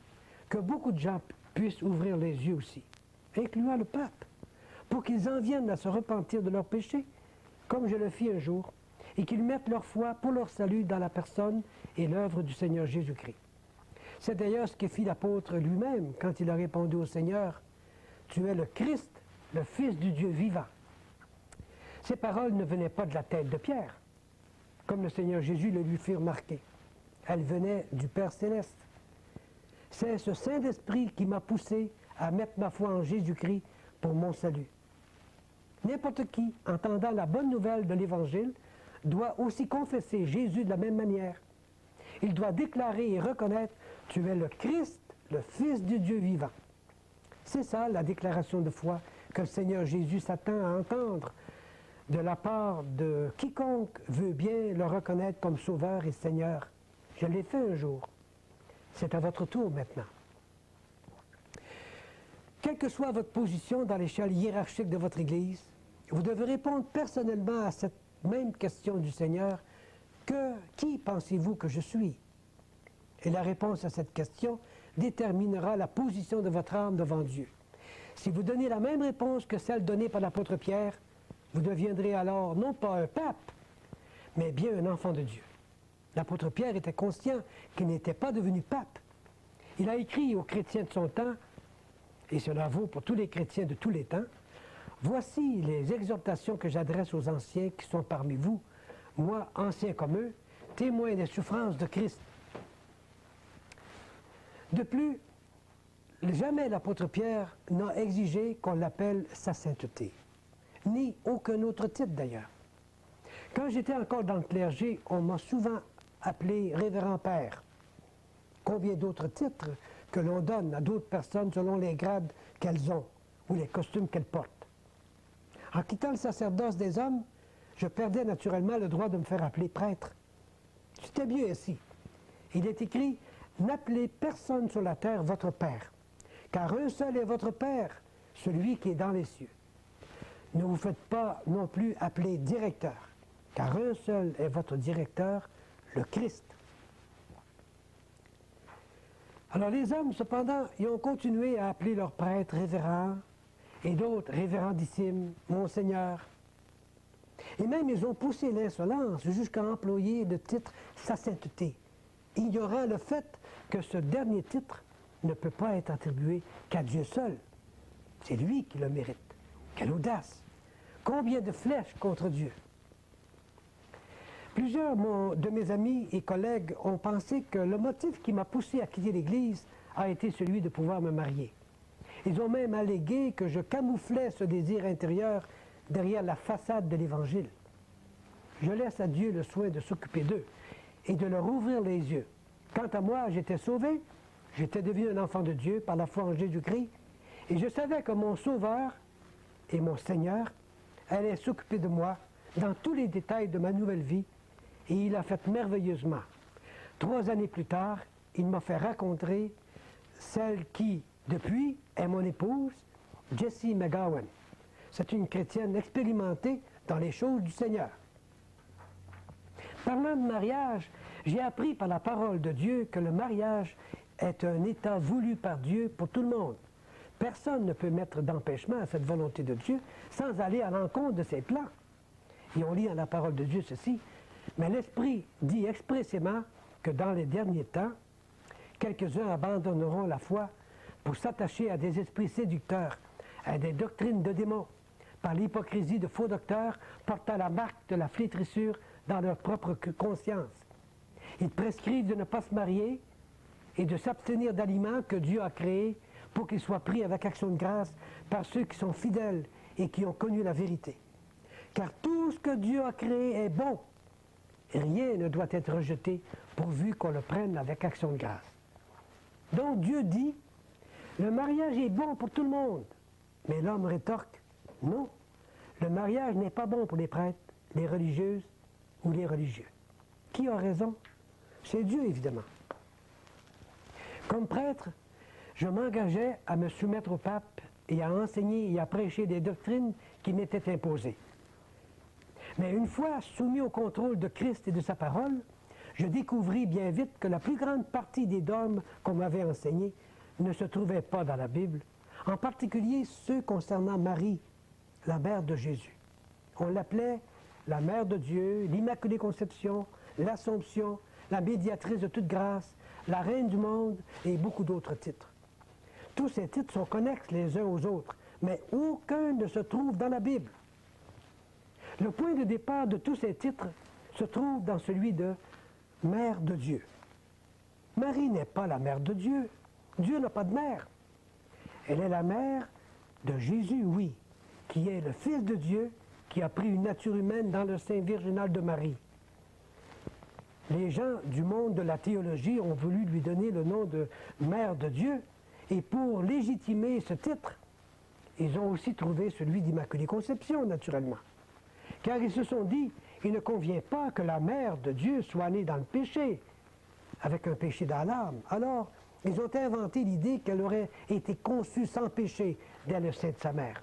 que beaucoup de gens puissent ouvrir les yeux aussi, incluant le pape, pour qu'ils en viennent à se repentir de leurs péchés, comme je le fis un jour, et qu'ils mettent leur foi pour leur salut dans la personne et l'œuvre du Seigneur Jésus-Christ. C'est d'ailleurs ce que fit l'apôtre lui-même quand il a répondu au Seigneur, « Tu es le Christ, le Fils du Dieu vivant. » Ces paroles ne venaient pas de la tête de Pierre, comme le Seigneur Jésus le lui fit remarquer. Elles venaient du Père Céleste. C'est ce Saint-Esprit qui m'a poussé à mettre ma foi en Jésus-Christ pour mon salut. N'importe qui, entendant la bonne nouvelle de l'Évangile, doit aussi confesser Jésus de la même manière. Il doit déclarer et reconnaître « Tu es le Christ, le Fils du Dieu vivant ». C'est ça la déclaration de foi que le Seigneur Jésus s'attend à entendre de la part de quiconque veut bien le reconnaître comme Sauveur et Seigneur. Je l'ai fait un jour. C'est à votre tour maintenant. Quelle que soit votre position dans l'échelle hiérarchique de votre Église, vous devez répondre personnellement à cette même question du Seigneur. Qui pensez-vous que je suis? Et la réponse à cette question déterminera la position de votre âme devant Dieu. Si vous donnez la même réponse que celle donnée par l'apôtre Pierre, vous deviendrez alors non pas un pape, mais bien un enfant de Dieu. L'apôtre Pierre était conscient qu'il n'était pas devenu pape. Il a écrit aux chrétiens de son temps, et cela vaut pour tous les chrétiens de tous les temps, « Voici les exhortations que j'adresse aux anciens qui sont parmi vous, moi, ancien comme eux, témoin des souffrances de Christ. » De plus, jamais l'apôtre Pierre n'a exigé qu'on l'appelle sa sainteté, ni aucun autre titre d'ailleurs. Quand j'étais encore dans le clergé, on m'a souvent appelé révérend père. Combien d'autres titres que l'on donne à d'autres personnes selon les grades qu'elles ont ou les costumes qu'elles portent. En quittant le sacerdoce des hommes, je perdais naturellement le droit de me faire appeler prêtre. C'était mieux ainsi. Il est écrit « N'appelez personne sur la terre votre père, car un seul est votre père, celui qui est dans les cieux. Ne vous faites pas non plus appeler directeur, car un seul est votre directeur, le Christ. » Alors les hommes, cependant, ils ont continué à appeler leurs prêtres révérends, et d'autres révérendissime, monseigneur. Et même ils ont poussé l'insolence jusqu'à employer le titre sa sainteté, ignorant le fait que ce dernier titre ne peut pas être attribué qu'à Dieu seul. C'est lui qui le mérite. Quelle audace! Combien de flèches contre Dieu! Plusieurs de mes amis et collègues ont pensé que le motif qui m'a poussé à quitter l'Église a été celui de pouvoir me marier. Ils ont même allégué que je camouflais ce désir intérieur derrière la façade de l'Évangile. Je laisse à Dieu le soin de s'occuper d'eux et de leur ouvrir les yeux. Quant à moi, j'étais sauvé, j'étais devenu un enfant de Dieu par la foi en Jésus-Christ, et je savais que mon Sauveur et mon Seigneur allait s'occuper de moi dans tous les détails de ma nouvelle vie, et il a fait merveilleusement. 3 années plus tard, il m'a fait rencontrer celle qui, depuis, est mon épouse, Jessie McGowan. C'est une chrétienne expérimentée dans les choses du Seigneur. Parlant de mariage, j'ai appris par la parole de Dieu que le mariage est un état voulu par Dieu pour tout le monde. Personne ne peut mettre d'empêchement à cette volonté de Dieu sans aller à l'encontre de ses plans. Et on lit dans la parole de Dieu ceci, mais l'Esprit dit expressément que dans les derniers temps, quelques-uns abandonneront la foi pour s'attacher à des esprits séducteurs, à des doctrines de démons, par l'hypocrisie de faux docteurs portant la marque de la flétrissure dans leur propre conscience. Ils prescrivent de ne pas se marier et de s'abstenir d'aliments que Dieu a créés pour qu'ils soient pris avec action de grâce par ceux qui sont fidèles et qui ont connu la vérité. Car tout ce que Dieu a créé est bon. Et rien ne doit être rejeté pourvu qu'on le prenne avec action de grâce. Donc Dieu dit, le mariage est bon pour tout le monde. Mais l'homme rétorque, non, le mariage n'est pas bon pour les prêtres, les religieuses ou les religieux. Qui a raison? C'est Dieu, évidemment. Comme prêtre, je m'engageais à me soumettre au pape et à enseigner et à prêcher des doctrines qui m'étaient imposées. Mais une fois soumis au contrôle de Christ et de sa parole, je découvris bien vite que la plus grande partie des dogmes qu'on m'avait enseignés ne se trouvaient pas dans la Bible, en particulier ceux concernant Marie, la mère de Jésus. On l'appelait la mère de Dieu, l'Immaculée Conception, l'Assomption, la médiatrice de toute grâce, la reine du monde et beaucoup d'autres titres. Tous ces titres sont connexes les uns aux autres, mais aucun ne se trouve dans la Bible. Le point de départ de tous ces titres se trouve dans celui de Mère de Dieu. Marie n'est pas la mère de Dieu. Dieu n'a pas de mère. Elle est la mère de Jésus, oui, qui est le Fils de Dieu qui a pris une nature humaine dans le sein virginal de Marie. Les gens du monde de la théologie ont voulu lui donner le nom de Mère de Dieu, et pour légitimer ce titre, ils ont aussi trouvé celui d'Immaculée Conception, naturellement. Car ils se sont dit, il ne convient pas que la mère de Dieu soit née dans le péché. avec un péché dans l'âme. Alors, ils ont inventé l'idée qu'elle aurait été conçue sans péché dès le sein de sa mère.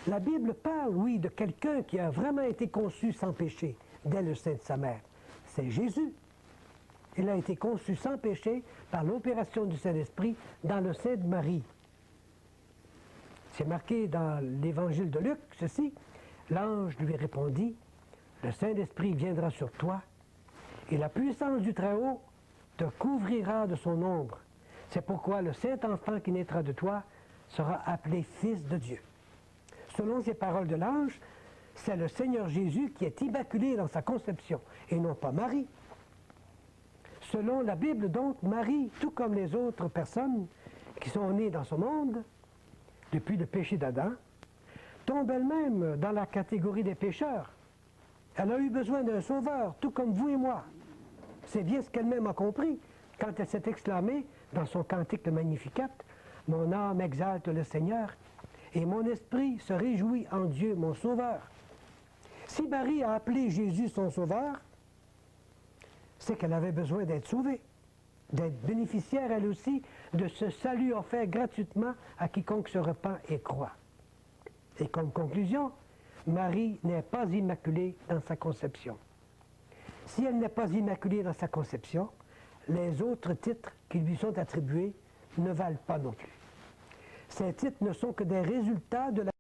La Bible parle, oui, de quelqu'un qui a vraiment été conçu sans péché dès le sein de sa mère. C'est Jésus. Il a été conçu sans péché par l'opération du Saint-Esprit dans le sein de Marie. C'est marqué dans l'Évangile de Luc, ceci. L'ange lui répondit, « Le Saint-Esprit viendra sur toi, et la puissance du Très-Haut te couvrira de son ombre. C'est pourquoi le Saint-Enfant qui naîtra de toi sera appelé Fils de Dieu. » Selon ces paroles de l'ange, c'est le Seigneur Jésus qui est immaculé dans sa conception, et non pas Marie. Selon la Bible, donc, Marie, tout comme les autres personnes qui sont nées dans ce monde, depuis le péché d'Adam, tombe elle-même dans la catégorie des pécheurs. Elle a eu besoin d'un sauveur, tout comme vous et moi. C'est bien ce qu'elle-même a compris quand elle s'est exclamée dans son cantique le Magnificat, « Mon âme exalte le Seigneur, et mon esprit se réjouit en Dieu, mon sauveur. » Si Marie a appelé Jésus son sauveur, c'est qu'elle avait besoin d'être sauvée, d'être bénéficiaire, elle aussi, de ce salut offert gratuitement à quiconque se repent et croit. Et comme conclusion, Marie n'est pas immaculée dans sa conception. Si elle n'est pas immaculée dans sa conception, les autres titres qui lui sont attribués ne valent pas non plus. Ces titres ne sont que des résultats de la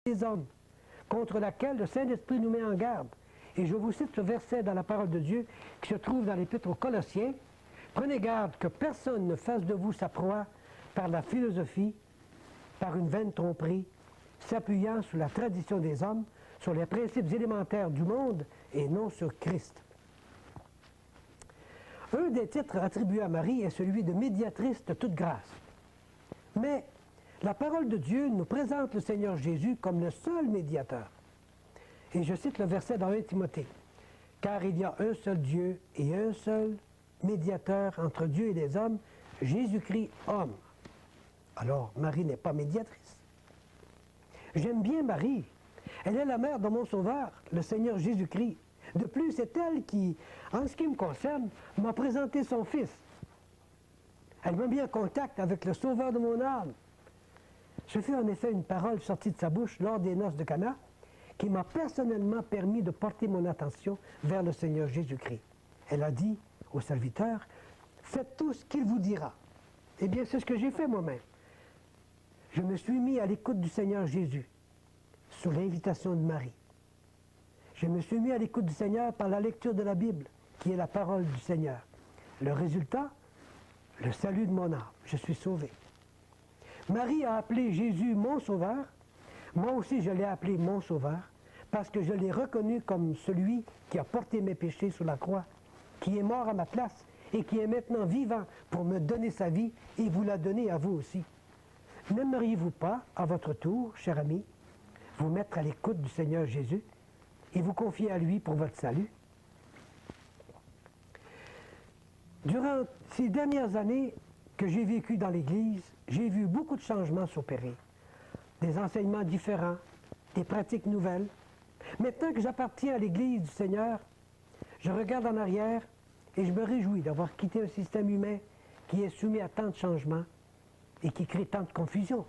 des hommes, contre laquelle le Saint-Esprit nous met en garde. Et je vous cite ce verset dans la parole de Dieu qui se trouve dans l'Épître aux Colossiens. « Prenez garde que personne ne fasse de vous sa proie par la philosophie, par une vaine tromperie, s'appuyant sur la tradition des hommes, sur les principes élémentaires du monde et non sur Christ. » Un des titres attribués à Marie est celui de médiatrice de toute grâce. Mais la parole de Dieu nous présente le Seigneur Jésus comme le seul médiateur. Et je cite le verset dans 1 Timothée. « Car il y a un seul Dieu et un seul médiateur entre Dieu et les hommes, Jésus-Christ homme. » Alors, Marie n'est pas médiatrice. J'aime bien Marie. Elle est la mère de mon Sauveur, le Seigneur Jésus-Christ. De plus, c'est elle qui, en ce qui me concerne, m'a présenté son Fils. Elle m'a mis en contact avec le Sauveur de mon âme. Ce fut en effet une parole sortie de sa bouche lors des noces de Cana qui m'a personnellement permis de porter mon attention vers le Seigneur Jésus-Christ. Elle a dit au serviteur, « Faites tout ce qu'il vous dira. » Eh bien, c'est ce que j'ai fait moi-même. Je me suis mis à l'écoute du Seigneur Jésus, sous l'invitation de Marie. Je me suis mis à l'écoute du Seigneur par la lecture de la Bible, qui est la parole du Seigneur. Le résultat, le salut de mon âme. Je suis sauvé. Marie a appelé Jésus mon sauveur. Moi aussi, je l'ai appelé mon sauveur, parce que je l'ai reconnu comme celui qui a porté mes péchés sur la croix, qui est mort à ma place et qui est maintenant vivant pour me donner sa vie et vous la donner à vous aussi. N'aimeriez-vous pas, à votre tour, cher ami, vous mettre à l'écoute du Seigneur Jésus et vous confier à lui pour votre salut? Durant ces dernières années que j'ai vécues dans l'Église, j'ai vu beaucoup de changements s'opérer, des enseignements différents, des pratiques nouvelles. Maintenant que j'appartiens à l'Église du Seigneur, je regarde en arrière et je me réjouis d'avoir quitté un système humain qui est soumis à tant de changements et qui crée tant de confusion.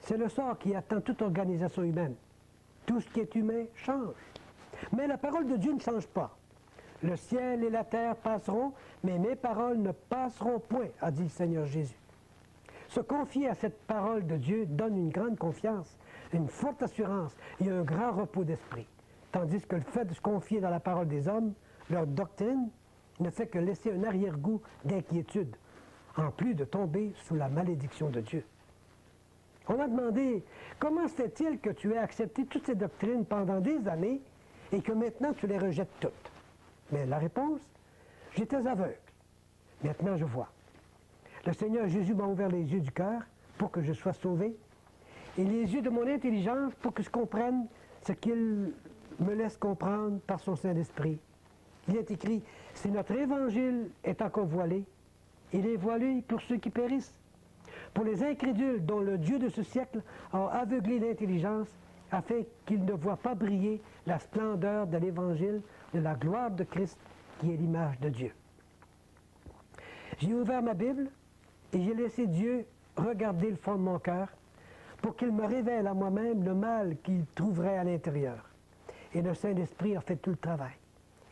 C'est le sort qui attend toute organisation humaine. Tout ce qui est humain change. Mais la parole de Dieu ne change pas. Le ciel et la terre passeront, mais mes paroles ne passeront point, a dit le Seigneur Jésus. Se confier à cette parole de Dieu donne une grande confiance, une forte assurance et un grand repos d'esprit. Tandis que le fait de se confier dans la parole des hommes, leur doctrine, ne fait que laisser un arrière-goût d'inquiétude, en plus de tomber sous la malédiction de Dieu. On a demandé, comment se fait-il que tu aies accepté toutes ces doctrines pendant des années et que maintenant tu les rejettes toutes? Mais la réponse, j'étais aveugle. Maintenant je vois. Le Seigneur Jésus m'a ouvert les yeux du cœur pour que je sois sauvé et les yeux de mon intelligence pour que je comprenne ce qu'il me laisse comprendre par son Saint-Esprit. Il est écrit, si notre évangile est encore voilé, il est voilé pour ceux qui périssent, pour les incrédules dont le Dieu de ce siècle a aveuglé l'intelligence afin qu'ils ne voient pas briller la splendeur de l'évangile de la gloire de Christ qui est l'image de Dieu. J'ai ouvert ma Bible et j'ai laissé Dieu regarder le fond de mon cœur pour qu'il me révèle à moi-même le mal qu'il trouverait à l'intérieur. Et le Saint-Esprit a fait tout le travail.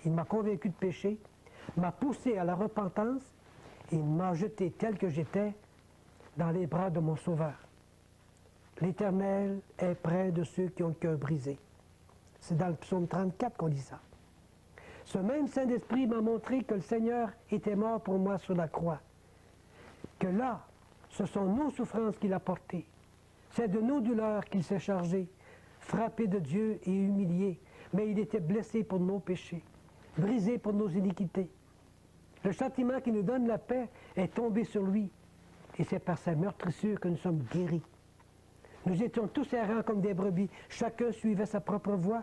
Il m'a convaincu de péché, m'a poussé à la repentance et m'a jeté tel que j'étais dans les bras de mon Sauveur. L'Éternel est près de ceux qui ont le cœur brisé. C'est dans le psaume 34 qu'on dit ça. Ce même Saint-Esprit m'a montré que le Seigneur était mort pour moi sur la croix. Que là, ce sont nos souffrances qu'il a portées. C'est de nos douleurs qu'il s'est chargé, frappé de Dieu et humilié. Mais il était blessé pour nos péchés, brisé pour nos iniquités. Le châtiment qui nous donne la paix est tombé sur lui. Et c'est par sa meurtrissure que nous sommes guéris. Nous étions tous errants comme des brebis. Chacun suivait sa propre voie.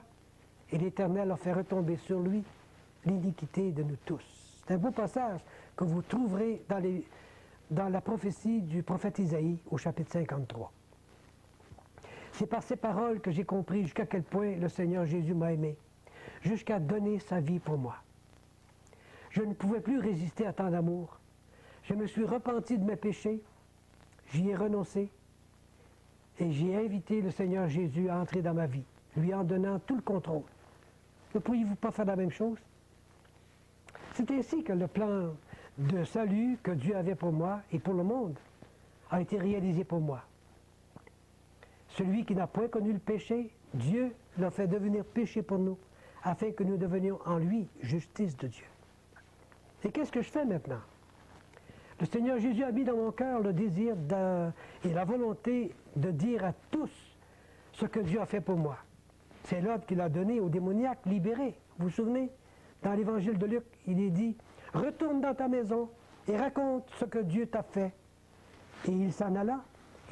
Et l'Éternel a fait retomber sur lui l'iniquité de nous tous. C'est un beau passage que vous trouverez dans la prophétie du prophète Isaïe au chapitre 53. C'est par ces paroles que j'ai compris jusqu'à quel point le Seigneur Jésus m'a aimé, jusqu'à donner sa vie pour moi. Je ne pouvais plus résister à tant d'amour. Je me suis repenti de mes péchés, j'y ai renoncé, et j'ai invité le Seigneur Jésus à entrer dans ma vie, lui en donnant tout le contrôle. Ne pourriez-vous pas faire la même chose? C'est ainsi que le plan de salut que Dieu avait pour moi et pour le monde a été réalisé pour moi. Celui qui n'a point connu le péché, Dieu l'a fait devenir péché pour nous, afin que nous devenions en lui justice de Dieu. Et qu'est-ce que je fais maintenant? Le Seigneur Jésus a mis dans mon cœur le désir et la volonté de dire à tous ce que Dieu a fait pour moi. C'est l'ordre qu'il a donné aux démoniaques libérés. Vous vous souvenez? Dans l'évangile de Luc, il est dit « Retourne dans ta maison et raconte ce que Dieu t'a fait. » Et il s'en alla,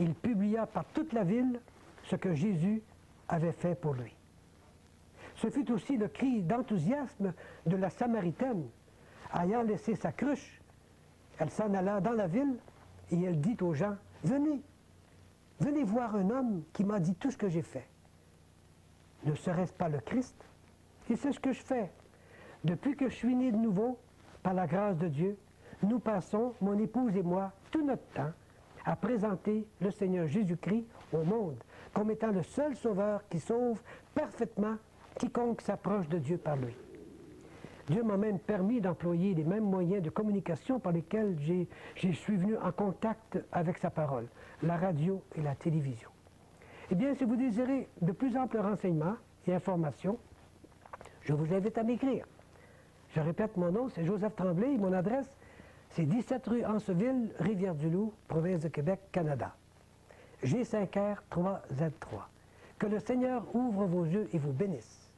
il publia par toute la ville ce que Jésus avait fait pour lui. Ce fut aussi le cri d'enthousiasme de la Samaritaine. Ayant laissé sa cruche, elle s'en alla dans la ville et elle dit aux gens « Venez, venez voir un homme qui m'a dit tout ce que j'ai fait. Ne serait-ce pas le Christ? Et c'est ce que je fais. Depuis que je suis né de nouveau, par la grâce de Dieu, nous passons, mon épouse et moi, tout notre temps à présenter le Seigneur Jésus-Christ au monde comme étant le seul sauveur qui sauve parfaitement quiconque s'approche de Dieu par lui. Dieu m'a même permis d'employer les mêmes moyens de communication par lesquels je suis venu en contact avec sa parole, la radio et la télévision. Eh bien, si vous désirez de plus amples renseignements et informations, je vous invite à m'écrire. Je répète, mon nom, c'est Joseph Tremblay et mon adresse, c'est 17 rue Anceville, Rivière-du-Loup, province de Québec, Canada. G5R 3Z3. Que le Seigneur ouvre vos yeux et vous bénisse.